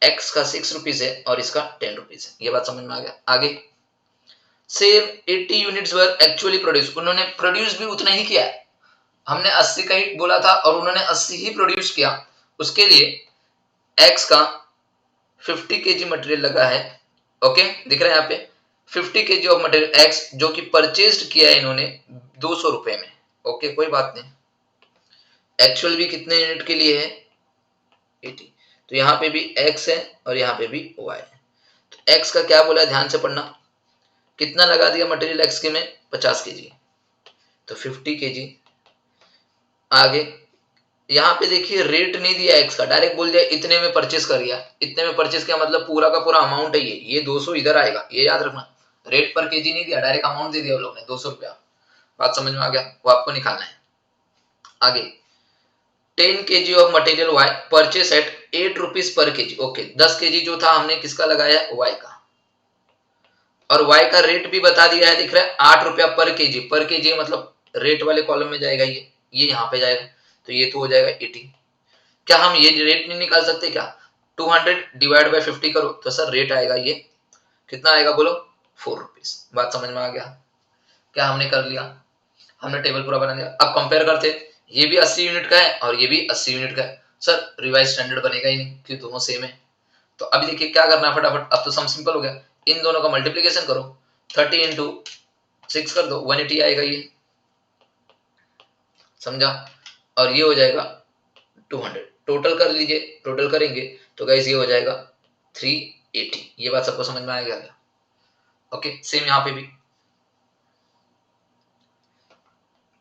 एक्स का 6 रुपीज है और इसका 10 रुपीज है। ये बात समझ में आ गया। आगे same 80 units were actually produce, उन्होंने प्रोड्यूस भी उतना ही किया है। हमने 80 का ही बोला था और उन्होंने 80 ही प्रोड्यूस किया। उसके लिए एक्स का 50 केजी मटेरियल लगा है। ओके, दिख रहा है यहाँ पे 50 केजी ऑफ मटेरियल एक्स जो कि परचेज्ड किया है इन्होंने 200 रुपए में। ओके, कोई बात नहीं। एक्चुअल भी कितने यूनिट के लिए है 80, तो यहाँ पे भी एक्स है और यहाँ पे भी वाई है। तो एक्स का क्या बोला है ध्यान से पढ़ना, कितना लगा दिया मटेरियल एक्स के में 50 केजी, तो 50 केजी। आगे यहाँ पे देखिए रेट नहीं दिया एक्स का, डायरेक्ट बोल दिया इतने में परचेस कर दिया। इतने में परचेस किया मतलब पूरा का पूरा अमाउंट है ये 200 इधर आएगा, ये याद रखना। रेट पर केजी नहीं दिया, डायरेक्ट अमाउंट दे दिया वो लोग ने 200 रुपया। बात समझ में आ गया, वो आपको निकालना है। आगे 10 KG of material Y purchase at 8 rupees per KG. Okay, 10 KG जो था हमने किसका लगाया वाई का, और वाई का रेट भी बता दिया है, दिख रहा है 8 रुपया पर केजी। पर केजी मतलब रेट वाले कॉलम में जाएगा ये यहाँ पे जाएगा, तो ये तो हो जाएगा 80। क्या हम ये रेट नहीं निकाल सकते क्या, 200 डिवाइड बाय 50 करो तो सर रेट आएगा ये कितना आएगा बोलो 4 रुपीज। बात समझ में आ गया। क्या हमने कर लिया, हमने टेबल पूरा बना लिया। अब कंपेयर करते, ये भी 80 यूनिट का है और ये भी 80 यूनिट का है। सर रिवाइज स्टैंडर्ड बनेगा ही नहीं क्योंकि दोनों सेम है। तो अभी देखिए क्या करना है फटाफट, अब तो सम सिंपल हो गया। इन दोनों का मल्टीप्लीकेशन करो, 30 इंटू 6 कर दो, 180 आएगा ये, समझा। और ये हो जाएगा 200। टोटल कर लीजिए, टोटल करेंगे तो गाइस ये हो जाएगा 380। ये बात सबको समझ में आ गया। ओके, सेम यहाँ पे भी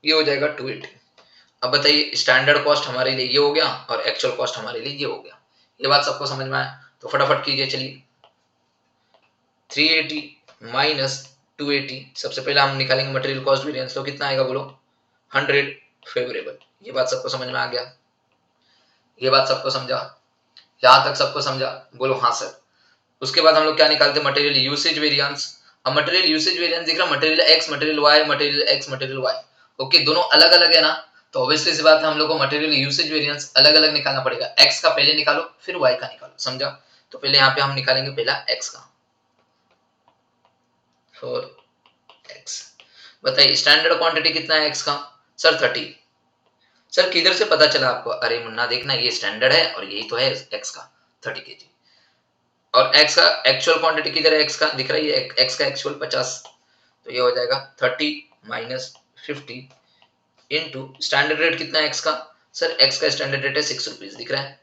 ये हो जाएगा 280। अब बताइए स्टैंडर्ड कॉस्ट हमारे लिए ये हो गया और एक्चुअल कॉस्ट हमारे लिए ये हो गया। ये बात सबको समझ में आया तो फटाफट कीजिए। चलिए 380 माइनस 280, सबसे पहले हम निकालेंगे मटेरियल कॉस्ट वेरिएंस, तो कितना आएगा बोलो 100 फेवरेबल। ये बात सबको समझ में आ गया, ये बात सबको समझा, यहां तक सबको समझा बोलो हाँ सर। उसके बाद हम लोग क्या निकालते हैं मटेरियल यूसेज वेरिएंस। अब मटेरियल यूसेज वेरिएंस दिख रहा, material X material Y, material X material Y. Okay, दोनों अलग अलग है ना, तो ऑब्वियसली सी बात है हम लोग को मटेरियल यूसेज वेरिएंस अलग अलग निकालना पड़ेगा। एक्स का पहले निकालो फिर वाई का निकालो, समझा। तो पहले यहाँ पे हम निकालेंगे पहला एक्स का, 4x। बताइए स्टैंडर्ड क्वांटिटी कितना है एक्स का, सर 30। सर किधर से पता चला आपको, अरे मुन्ना देखना ये स्टैंडर्ड है और यही तो है एक्स का 30 केजी। और एक्स का एक्चुअल क्वांटिटी किधर है, एक्स का दिख रहा है एक्स का एक्चुअल 50, तो ये हो जाएगा 30 माइनस 50 इंटू स्टैंडर्ड रेट कितना है एक्स का, सर एक्स का स्टैंडर्ड रेट है 6 रुपीज, दिख रहा है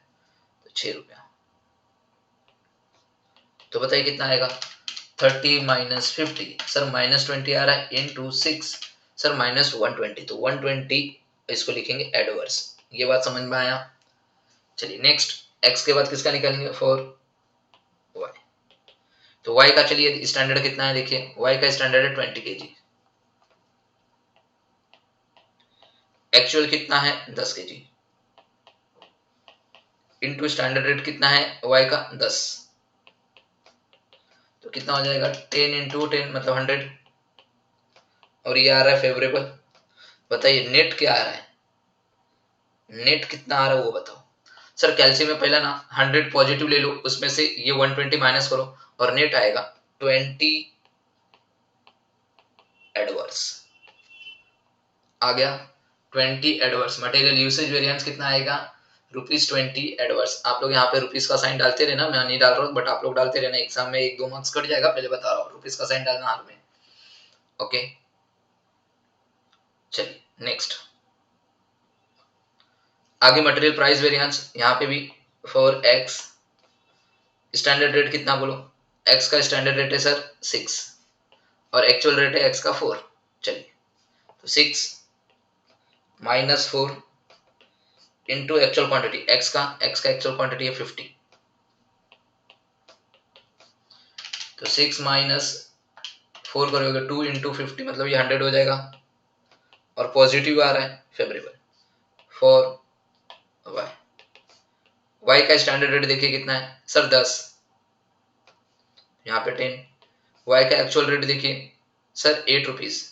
तो 6 रुपया। तो बताइए कितना आएगा 30 माइनस 50, सर माइनस 20 आ रहा है इंटू 6, सर माइनस 120, तो 120 इसको लिखेंगे एडवर्स। ये बात समझ में आया। चलिए नेक्स्ट एक्स के बाद किसका निकालेंगे फॉर वाई। तो वाई का चलिए स्टैंडर्ड कितना है, देखिए वाई का स्टैंडर्ड है 20 केजी, एक्चुअल कितना है 10 केजी, इंटू स्टैंडर्ड रेट कितना है वाई का 10, तो कितना हो जाएगा 10 इंटू 10 मतलब 100, और ये आ रहा है फेवरेबल। बताइए नेट क्या आ रहा है, नेट कितना आ रहा है वो बताओ। सर कैल्शियम में पहला ना 100 पॉजिटिव ले लो, उसमें से ये 120 माइनस करो और नेट आएगा 20 एडवर्स। आ गया 20 एडवर्स। मटेरियल यूसेज वेरिएंस कितना आएगा ₹20 एडवर्स। आप लोग यहाँ पे रुपीज का साइन डालते रहना, मैं नहीं डाल रहा हूँ बट आप लोग डालते रहना, एग्जाम में 1-2 मार्क्स कट जाएगा, पहले बता रहा हूँ रुपीज का साइन डालना हाथ में। ओके चलिए नेक्स्ट आगे मटेरियल प्राइस वेरिएंस, यहाँ पे भी फॉर एक्स स्टैंडर्ड रेट कितना बोलो, एक्स का स्टैंडर्ड रेट है सर 6 और एक्चुअल रेट है एक्स का 4। चलिए तो 6 minus 4 into actual quantity x का एक्चुअल क्वांटिटी है 50, तो 6 माइनस 4 करोगे 2 इंटू 50 मतलब ये 100 हो जाएगा, और पॉजिटिव आ रहा है फेवरेबल फॉर वाई। वाई का स्टैंडर्ड रेट देखिए कितना है सर 10, यहाँ पे 10 y का एक्चुअल रेट देखिए सर 8 रुपीज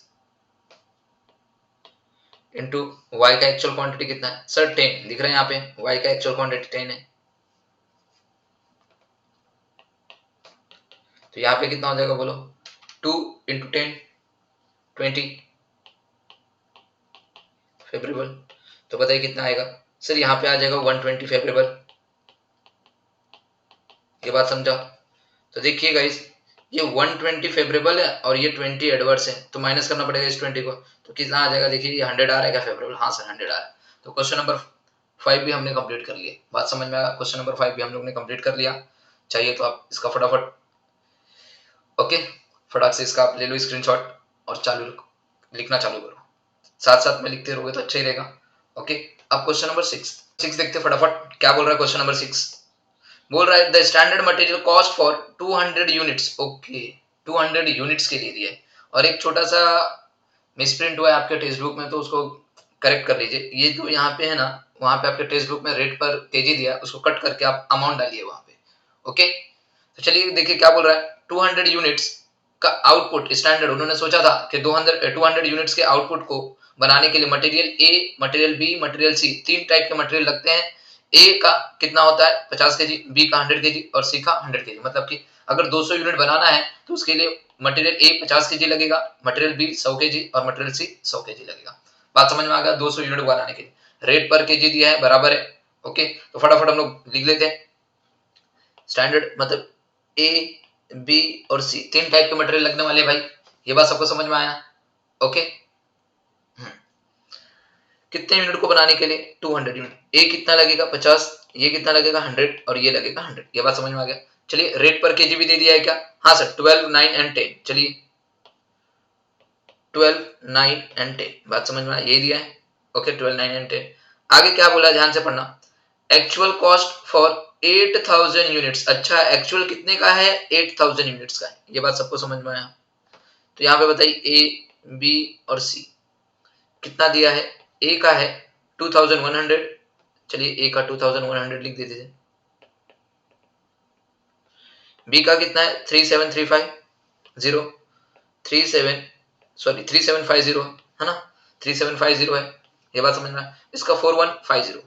इंटू y का एक्चुअल क्वांटिटी कितना है सर 10 दिख रहा है यहाँ पे, y का एक्चुअल क्वांटिटी 10 है, तो यहाँ पे कितना हो जाएगा बोलो 2 इंटू 10 20 फेवरेबल। तो बताइए कितना आएगा सर, यहाँ पे आ जाएगा 120 फेवरेबल। ये बात समझा? तो देखिए गाइस ये 120 फेवरेबल है और ये 20 एडवर्स है, तो माइनस करना पड़ेगा इस 20 को, तो कितना आ जाएगा देखिए ये 100 आ रहा है क्या फेवरेबल? हाँ सर 100 आ रहा है। तो क्वेश्चन नंबर 5 भी हमने कंप्लीट कर लिया। बात समझ में आया? क्वेश्चन नंबर 5 भी हम लोग ने कंप्लीट कर लिया। चाहिए तो आप इसका फटाफट ओके फटाक से इसका आप ले लो स्क्रीनशॉट और चालू लिखना चालू करो, साथ साथ में लिखते रहोगे तो अच्छा ही रहेगा। ओके अब क्वेश्चन नंबर 6 देखते फटाफट क्या बोल रहा है। क्वेश्चन नंबर 6 बोल रहा है the standard material cost for 200 units. Okay 200 units के लिए दिया है और एक छोटा सा मिसप्रिंट हुआ है आपके टेक्स्ट बुक में, तो उसको करेक्ट कर लीजिए। ये जो यहाँ पे है ना, वहां पे आपके टेक्स्ट बुक में रेट पर केजी दिया, उसको कट करके आप अमाउंट डालिए वहां पे। ओके तो चलिए देखिए क्या बोल रहा है। 200 यूनिट्स का आउटपुट स्टैंडर्ड उन्होंने सोचा था कि 200 यूनिट्स के आउटपुट को बनाने के लिए material A, material B, material C, 3 type के मटेरियल लगते हैं। ए का कितना होता है 50 केजी, बी का 100 केजी और सी का 100 केजी। मतलब कि अगर 200 यूनिट बनाना है तो उसके लिए मटेरियल ए 50 केजी लगेगा, मटेरियल बी 100 केजी और मटेरियल सी 100 केजी लगेगा। बात समझ में आ गया? 200 यूनिट बनाने के लिए रेट पर केजी दिया है बराबर है। ओके तो फटाफट हम लोग लिख लेते हैं। स्टैंडर्ड मतलब ए, बी और सी 3 टाइप के मटेरियल लगने वाले भाई। ये बात सबको समझ में आया? ओके कितने यूनिट को बनाने के लिए 200 यूनिट, ए कितना लगेगा 50, ये कितना लगेगा 100 और ये लगेगा 100। ये बात समझ में आ गया? चलिए रेट पर केजी भी दे दिया है क्या? हाँ सर 12, 9 एंड 10। चलिए 12, 9 एंड 10 बात समझ में आया? ये दिया है। Okay 12, 9 and 10। आगे क्या बोला ध्यान से पढ़ना। Actual cost for 8000 units. अच्छा एक्चुअल कितने का है? 8000 यूनिट्स का है। ये बात सबको समझ में आया? तो यहाँ पे बताइए ए, बी और सी कितना दिया है। ए का है 2100, चलिए ए का 2100 लिख देते थे। बी का कितना है 3750 3750 है ना, 3750 है। ये बात समझना। इसका 4150।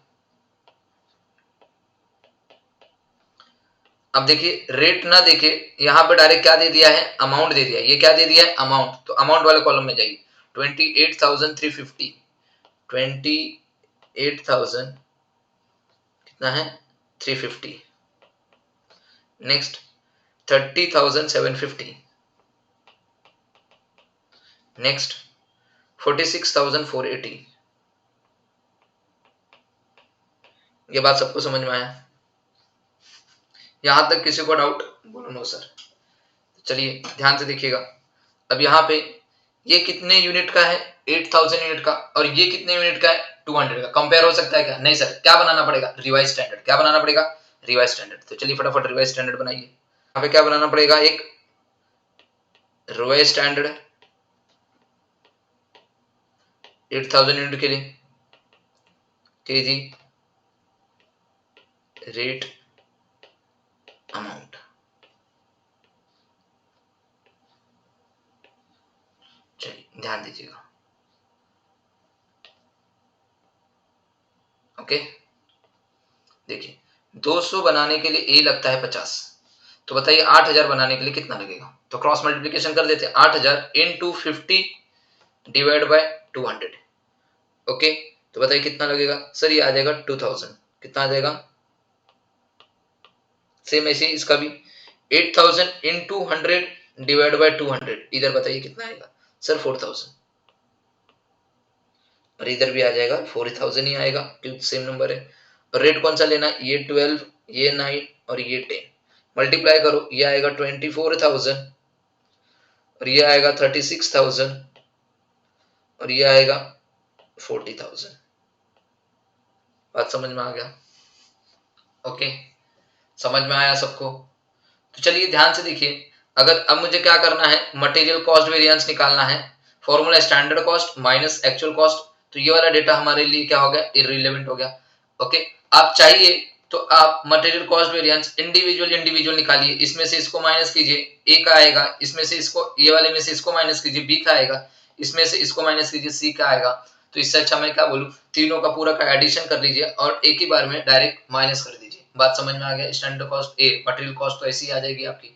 अब देखिए रेट ना देखे यहाँ पे डायरेक्ट क्या दे दिया है अमाउंट दे दिया है। ये क्या दे दिया है अमाउंट, तो अमाउंट वाले कॉलम में जाइए 28,350 28,000 कितना है 350। नेक्स्ट 30,750। नेक्स्ट 46,480। ये बात सबको समझ में आया? यहां तक किसी को डाउट? बोलो नो सर। चलिए ध्यान से देखिएगा। अब यहाँ पे ये कितने यूनिट का है 8000 यूनिट का, और ये कितने यूनिट का है 200 का। कंपेयर हो सकता है क्या? नहीं सर। क्या बनाना पड़ेगा? Revise standard. क्या बनाना पड़ेगा? Revise standard. तो चलिए फटाफट रिवाइज स्टैंडर्ड बनाइए। यहाँ पे क्या बनाना पड़ेगा? एक रिवाइज स्टैंडर्ड 8000 यूनिट के लिए केजी रेट अमाउंट। चलिए ध्यान दीजिएगा। ओके देखिए 200 बनाने के लिए ए लगता है 50, तो बताइए 8000 बनाने के लिए कितना लगेगा। तो क्रॉस मल्टीप्लिकेशन कर देते हैं 8000 इंटू 50 डिवाइड बाय 200। ओके तो बताइए कितना लगेगा सर? ये आ जाएगा 2000। कितना आ जाएगा? सेम ऐसे इसका भी 8000 इंटू 100 डिवाइड बाय 200। इधर बताइए कितना आएगा सर? 4000। और इधर भी आ जाएगा 4000 ही आएगा क्योंकि सेम नंबर है। और रेट कौन सा लेना? ये 12, ये 9 और ये 10 मल्टीप्लाई करो, ये आएगा 24,000 और ये आएगा 36,000 और ये आएगा 40,000। बात समझ में आ गया? ओके समझ में आया सबको? तो चलिए ध्यान से देखिए। अगर अब मुझे क्या करना है मटेरियल कॉस्ट वेरिएंस निकालना है। Formula standard cost minus actual cost. तो ये वाला डेटा हमारे लिए क्या हो गया? इररिलेवेंट हो गया। ओके आप चाहिए तो आप मटेरियल कॉस्ट वेरिएंस इंडिविजुअल निकालिए, इसमें से इसको माइनस कीजिए, ए का आएगा, इसमें से इसको, ये वाले में से इसको माइनस कीजिए, बी का आएगा, इसमें से इसको माइनस कीजिए, सी का आएगा। तो इससे अच्छा मैं क्या बोलूं, तीनों का पूरा का एडिशन कर लीजिए और एक ही बार में डायरेक्ट माइनस कर दीजिए। बात समझ में आ गया? Standard cost a material cost तो ऐसी आ जाएगी आपकी,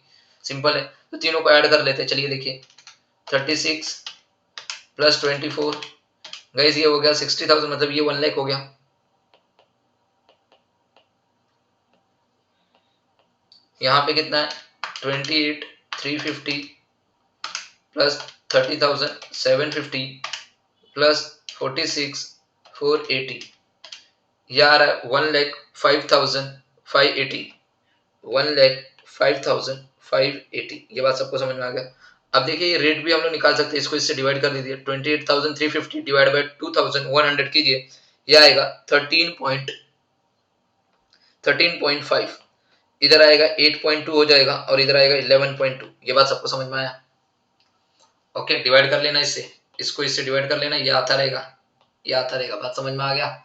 सिंपल है। तो तीनों को ऐड कर लेते हैं, चलिए देखिए 36 प्लस 24, गाइस ये हो गया 60,000, मतलब ये 1 लाख हो गया। यहाँ पे कितना है 28,350 प्लस 30,750 प्लस 46,480, यह आ रहा है 1,05,580, 1,05,580। ये बात सबको समझ में आ गया? अब देखिए ये रेट भी हम लोग निकाल सकते हैं, इसको इससे डिवाइड कर दीजिए, 28,350 डिवाइड बाई 2,100 कीजिए, यह आएगा 13.5, इधर आएगा 8.2 हो जाएगा और इधर आएगा 11.2। ये बात सबको समझ में आया? ओके, डिवाइड कर लेना इससे, इसको इससे डिवाइड कर लेना, ये आता रहेगा, ये आता रहेगा। बात समझ में आ गया?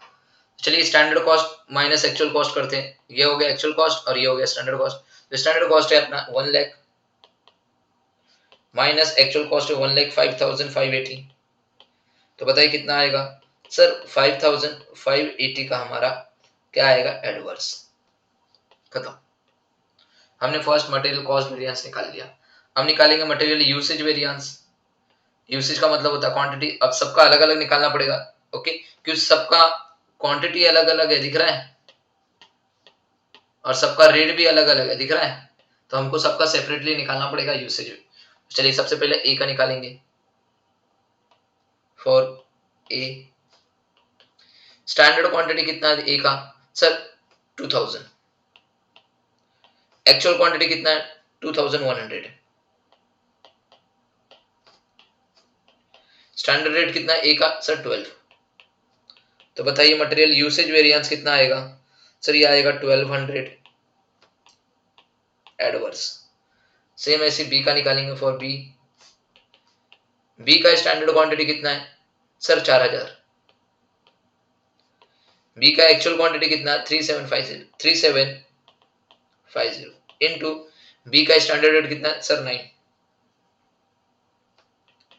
चलिए standard cost minus actual cost करते हैं, ये हो गया एक्चुअल कॉस्ट और ये हो गया स्टैंडर्ड कॉस्ट। तो स्टैंडर्ड कॉस्ट है अपना 1 लाख माइनस एक्चुअल कॉस्ट है 1,05,580। तो बताइए कितना आएगा सर? 5,580 का हमारा क्या आएगा? एडवर्स। खत्म। हमने फर्स्ट मटेरियल कॉस्ट वेरिएंस निकाल लिया। हम निकालेंगे मटेरियल यूसेज वेरिएंस। यूसेज का मतलब होता है क्वांटिटी। अब सबका अलग अलग निकालना पड़ेगा, ओके, क्योंकि सबका क्वांटिटी अलग अलग है, दिख रहा है, और सबका रेट भी अलग अलग है, दिख रहा है। तो हमको सबका सेपरेटली निकालना पड़ेगा यूसेज। चलिए सबसे पहले ए का निकालेंगे। फॉर ए स्टैंडर्ड क्वांटिटी कितना है ए का? सर 2000। एक्चुअल क्वांटिटी कितना है? 2100। स्टैंडर्ड रेट कितना है ए का? सर 12। तो बताइए मटेरियल यूसेज वेरिएंस कितना आएगा? सर ये आएगा 1200 एडवर्स। सेम ऐसे बी का निकालेंगे। फॉर बी, बी का स्टैंडर्ड क्वांटिटी कितना है? सर 4000। बी का एक्चुअल क्वांटिटी कितना है? 3750 इनटू बी का स्टैंडर्ड रेट कितना है? सर 9।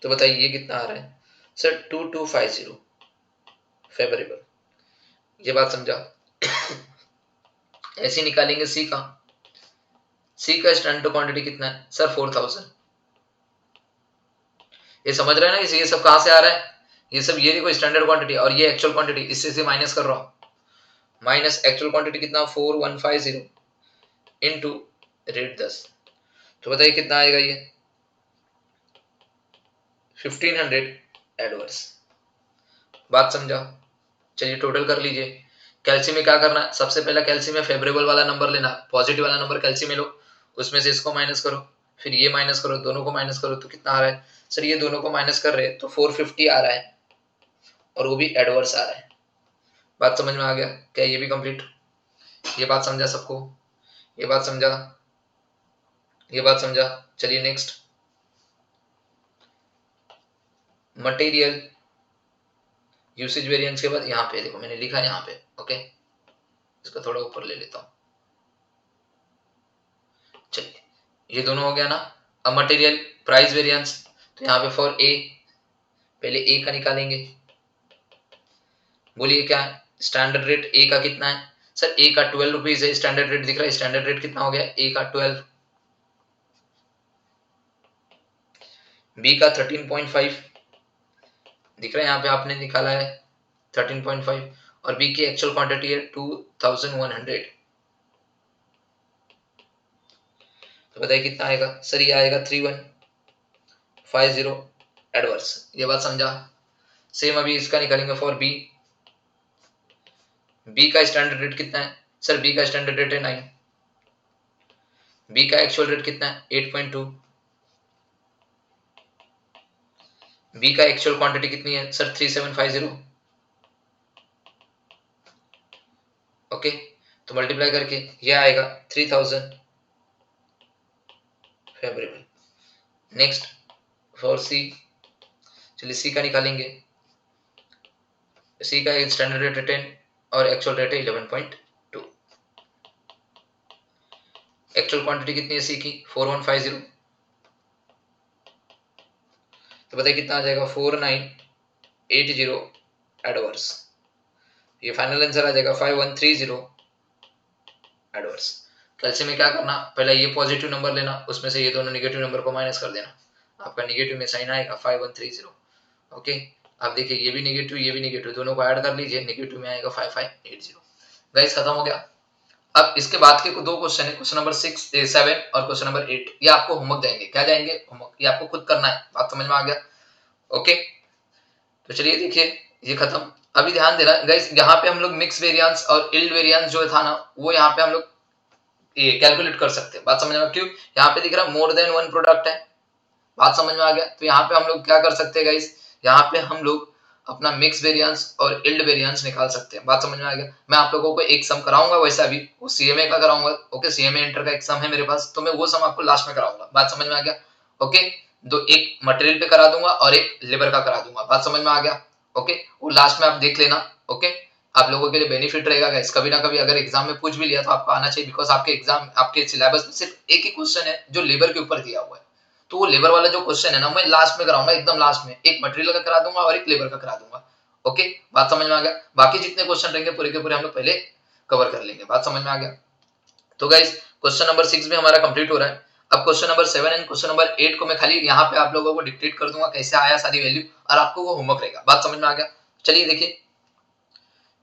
तो बताइए ये कितना आ रहा है? Sir 2250 favourable. ये बात समझा? ऐसे निकालेंगे सी का। सी का स्टैंडर्ड क्वांटिटी कितना है? सर 4000। ये समझ रहे हैं ना, ये सब कहां से आ रहा है? ये सब, ये देखो स्टैंडर्ड क्वांटिटी और ये एक्चुअल क्वांटिटी, इससे से माइनस कर रहा हूं। माइनस एक्चुअल क्वांटिटी कितना? 4150 इनटू रेट 10। तो बताइए कितना आएगा? ये 1500 एडवर्स। बात समझा? चलिए टोटल कर लीजिए। कैल्शियम में क्या करना है? सबसे पहला कैल्शियम में फेवरेबल वाला नंबर लेना, पॉजिटिव वाला नंबर कैल्शियम में लो, उसमें से इसको माइनस करो, फिर ये माइनस करो, दोनों को माइनस करो, तो कितना आ रहा है? सर ये दोनों को माइनस कर रहे हैं तो 450 आ रहा है, और वो भी एडवर्स आ रहा है। बात समझ में आ गया क्या? ये भी कंप्लीट। ये बात समझा सबको? ये बात समझा? ये बात समझा? चलिए नेक्स्ट, मटेरियल यूसेज वेरिएंस के बाद यहाँ पे देखो मैंने लिखा है यहाँ पे, ओके, इसको थोड़ा ऊपर ले लेता हूँ। चलिए ये दोनों हो गया ना। अब मटेरियल प्राइस वेरिएंस, तो यहाँ पे फॉर ए, पहले ए का निकालेंगे। बोलिए क्या है स्टैंडर्ड रेट? ए का कितना है? सर ए का 12 रुपीज है, स्टैंडर्ड रेट दिख रहा है। स्टैंडर्ड रेट कितना हो गया ए का? 12। बी का 13.5 दिख रहा है, यहाँ पे आपने निकाला है 13.5, और बी की एक्चुअल क्वांटिटी है 2100। तो बताइए कितना आएगा? सर ये आएगा 3150 एडवर्स। ये बात समझा? सेम अभी इसका निकालेंगे फॉर बी। बी का स्टैंडर्ड रेट कितना है? सर बी का स्टैंडर्ड रेट है 9। बी का एक्चुअल रेट कितना है? 8.2। बी का एक्चुअल क्वांटिटी कितनी है? सर 3750। ओके, तो मल्टीप्लाई करके ये आएगा 3000 फेवरेबल। नेक्स्ट फॉर सी, चलिए सी का निकालेंगे। सी का स्टैंडर्ड रेट है 10 और एक्चुअल रेट है 11.2। एक्चुअल क्वांटिटी कितनी है सी की 4150, तो बताइए कितना आ जाएगा 4980 एडवर्स। ये फाइनल आंसर आ जाएगा 5130 एडवर्स। कैल्शियम में क्या करना, पहले ये पॉजिटिव नंबर लेना, उसमें से ये दोनों नेगेटिव नंबर को माइनस कर देना, आपका नेगेटिव में साइन आएगा 5130। ओके, अब देखिए ये भी नेगेटिव दोनों को ऐड कर लीजिए, नेगेटिव में आएगा 5580। गाइस खत्म हो गया। अब इसके बाद के दो क्वेश्चन है, क्वेश्चन नंबर 7 और क्वेश्चन नंबर 8। ये आपको होमवर्क देंगे, क्या जाएंगे होमवर्क, ये आपको खुद करना है। बात समझ में आ गया? ओके, तो चलिए देखिए ये खत्म। अभी ध्यान देना गाइस, यहाँ पे हम लोग मिक्स वेरिएंस और इल्ड वेरिएंस जो था ना, वो यहाँ पे हम लोग ये कैलकुलेट कर सकते हैं। बात समझ में? क्यों? यहाँ पे दिख रहा मोर देन वन प्रोडक्ट है। बात समझ में आ गया? तो यहाँ पे हम लोग क्या कर सकते हैं गाइस, यहाँ पे हम लोग अपना मिक्स वेरिएंस और इल्ड वेरिएंस निकाल सकते हैं। बात समझ में आ गया? मैं आप लोगों को एक सम कराऊंगा, वैसा भी वो सीएमए का कराऊंगा। ओके, सीएमए इंटर का एक सम है मेरे पास, तो मैं वो सम आपको लास्ट में कराऊंगा। बात समझ में आ गया? ओके, दो, एक मटेरियल पे करा दूंगा और एक लेबर का करा दूंगा। बात समझ में आ गया? ओके, वो लास्ट में आप देख लेना। ओके, आप लोगों के लिए बेनिफिट रहेगा गाइस, कभी ना कभी अगर एग्जाम में पूछ भी लिया तो आपको आना चाहिए, बिकॉज आपके एग्जाम, आपके सिलेबस में सिर्फ एक ही क्वेश्चन है जो लेबर के ऊपर दिया हुआ है। तो वो लेबर वाला जो क्वेश्चन है ना, मैं लास्ट में कराऊंगा, एकदम लास्ट में एक मटेरियल का करा दूंगा और एक लेबर का करा दूंगा। ओके, बात समझ में आ गया? बाकी जितने क्वेश्चन रहेंगे पूरे के पूरे हम लोग पहले कवर कर लेंगे। बात समझ में आ गया? तो गाइस क्वेश्चन नंबर 6 में हमारा कंप्लीट हो रहा है। अब question number 7 and question number 8 को मैं खाली यहाँ पे आप लोगों को डिक्टेट कर दूंगा कैसे आया सारी वैल्यू, और आपको वो होमवर्क रहेगा। बात समझ में आ गया? चलिए देखिए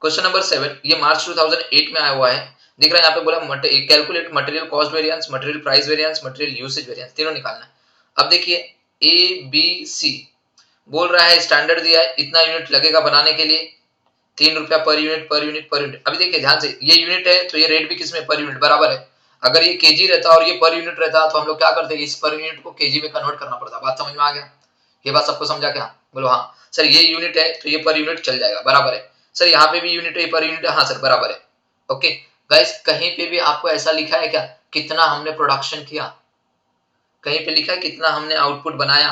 क्वेश्चन नंबर 7, ये मार्च 2008 में आया हुआ है। दिख रहा है यहाँ पे बोला calculate material cost variance, material price variance, material usage variance, तीनों निकालना है। अब देखिए ए बी सी बोल रहा है, स्टैंडर्ड दिया है, इतना यूनिट लगेगा बनाने के लिए, 3 रुपया per unit per unit per unit. अभी देखिए ध्यान से, ये यूनिट है तो ये रेट भी किसमें, पर यूनिट बराबर है। अगर ये केजी रहता और ये पर यूनिट रहता तो हम लोग क्या करते, इस पर यूनिट को केजी में कन्वर्ट करना पड़ता। बात समझ में आ गया? ये बात सबको समझा क्या? बोलो हाँ सर, ये यूनिट है तो ये पर यूनिट चल जाएगा, बराबर है। सर यहाँ पे भी यूनिट है, पर यूनिट है, हाँ सर बराबर है। ओके गाइस, कहीं पे भी आपको ऐसा लिखा है क्या कितना हमने प्रोडक्शन किया? कहीं पे लिखा है कितना हमने आउटपुट बनाया?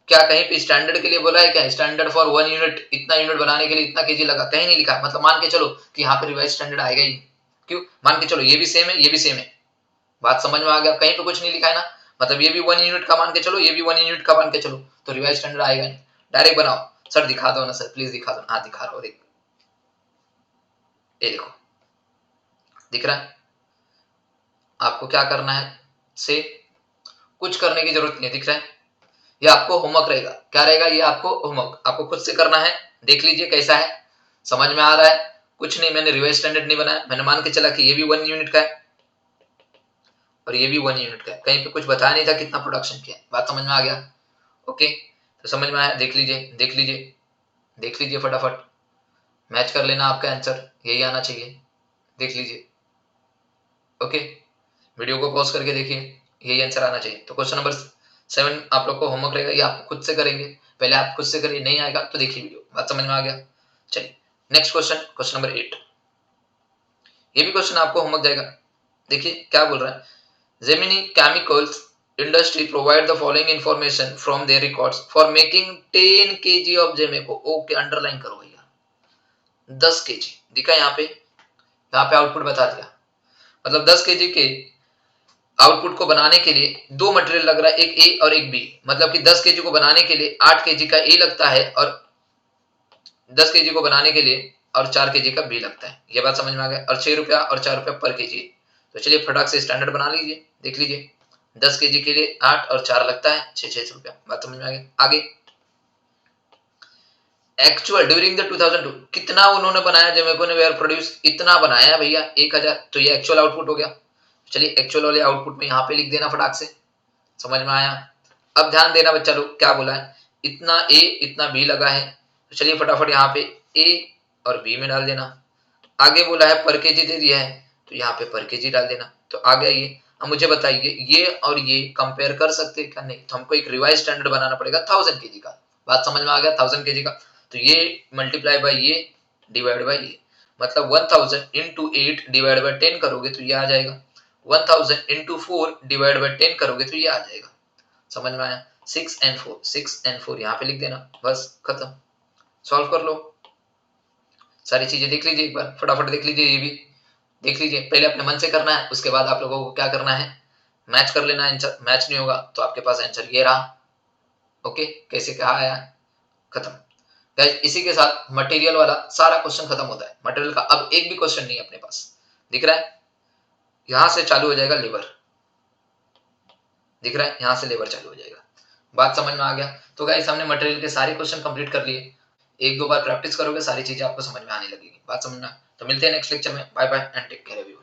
क्या कहीं पे स्टैंडर्ड के लिए बोला है क्या, स्टैंडर्ड फॉर 1 यूनिट, इतना यूनिट बनाने के लिए इतना केजी लगा? कहीं नहीं लिखा है। मतलब मान के चलो कि यहाँ पे रिवाइज स्टैंडर्ड आएगा ही। क्यों? मान के चलो ये भी सेम है, ये भी सेम है। बात समझ में आ गया? कहीं पे कुछ नहीं लिखा है ना, मतलब ये भी 1 यूनिट का मान के चलो, ये भी 1 यूनिट का मान के चलो, तो रिवाइज स्टैंडर्ड आएगा नहीं। डायरेक्ट बनाओ। सर दिखा दो ना सर, प्लीज दिखा दो। हाँ दिखा रहा हूँ, देख, ये देखो दिख रहा है। आपको क्या करना है, से कुछ करने की जरूरत नहीं है, दिख रहा है। ये आपको होमवर्क रहेगा। क्या रहेगा? ये आपको होमवर्क, आपको खुद से करना है। देख लीजिए कैसा है, समझ में आ रहा है? कुछ नहीं, मैंने रिवाइज स्टैंडर्ड नहीं बनाया, मैंने मान के चला कि ये भी 1 यूनिट का है और ये भी 1 यूनिट का है। कहीं पे कुछ बताया नहीं था कितना प्रोडक्शन किया है। बात समझ में आ गया? ओके, तो समझ में आया? देख लीजिए देख लीजिए देख लीजिए, फटाफट मैच कर लेना, आपका आंसर यही आना चाहिए। देख लीजिए। ओके, वीडियो को पॉज करके देखिए, यही आंसर आना चाहिए। तो क्वेश्चन नंबर 7 आप लोग को होमवर्क रहेगा, ये आप खुद से करेंगे। पहले आप खुद से करिए, नहीं आएगा तो देखिए वीडियो। बात समझ में आ गया? चलिए नेक्स्ट क्वेश्चन, क्वेश्चन नंबर 8। ये भी क्वेश्चन आपको होमवर्क जाएगा। देखिए क्या बोल रहा है, Gemini chemicals industry provide the following information from their records for making 10 kg of जेमेको। ओके, अंडरलाइन करो भैया, 10 kg दिखा यहाँ पे आउटपुट बता दिया। मतलब 10 kg के आउटपुट को बनाने के लिए दो मटेरियल लग रहा है, एक ए और एक बी। मतलब कि 10 kg को बनाने के लिए 8 kg का ए लगता है और 10 kg को बनाने के लिए और 4 kg का बी लगता है। ये बात समझ में आ गया? और 6 रुपया और 4 रुपया पर केजी। तो चलिए फटाक से स्टैंडर्ड बना लीजिए, देख लीजिए। 10 kg के लिए 8 और 4 लगता है, 6 रुपया। बात समझ में आ गया? आगे एक्चुअल ड्यूरिंग द 2002 कितना उन्होंने बनाया, जेमेको ने वेयर प्रोड्यूस इतना बनाया भैया 1000। तो ये एक्चुअल आउटपुट हो गया। चलिए एक्चुअल वाले आउटपुट में यहाँ पे लिख देना फटाक से। समझ में आया? अब ध्यान देना बच्चा लोग, क्या बोला है, इतना ए इतना बी लगा है। तो चलिए फटाफट यहाँ पे ए और बी में डाल देना। आगे बोला है पर केजी दे दिया है, तो यहाँ पे पर केजी डाल देना। तो आ गया ये। अब मुझे बताइए ये और ये कंपेयर कर सकते हैं क्या? नहीं, तो हमको एक रिवाइज स्टैंडर्ड बनाना पड़ेगा 1000 kg का। बात समझ में आ गया? 1000 kg का, तो ये मल्टीप्लाई बाय ये डिवाइड बाय ये, मतलब 1000 इंटू 8 डिवाइड बाय 10 करोगे तो ये आ जाएगा। 1000 इंटू 4 डिवाइड बाय 10 करोगे तो ये आ जाएगा। समझ में आया? 6 and 4 यहाँ पे लिख देना, बस खत्म। सॉल्व कर लो, सारी चीजें देख लीजिए एक बार, फटाफट देख लीजिए ये भी। देख लीजिए, पहले अपने मन से करना है, उसके बाद आप लोगों को क्या करना है, मैच कर लेना आंसर। मैच नहीं होगा तो आपके पास आंसर ये रहा। ओके, कैसे कहा आया, खत्म। गाइस इसी के साथ मटेरियल वाला सारा क्वेश्चन खत्म होता है। मटेरियल का अब एक भी क्वेश्चन नहीं है अपने पास, दिख रहा है, यहां से चालू हो जाएगा लेबर, दिख रहा है, यहां से लेबर चालू हो जाएगा। बात समझ में आ गया? तो गाइस हमने मटेरियल के सारे क्वेश्चन कंप्लीट कर लिए। एक दो बार प्रैक्टिस करोगे सारी चीजें आपको समझ में आने लगेगी। बात समझना। तो मिलते हैं नेक्स्ट लेक्चर में। Bye bye and take care everyone.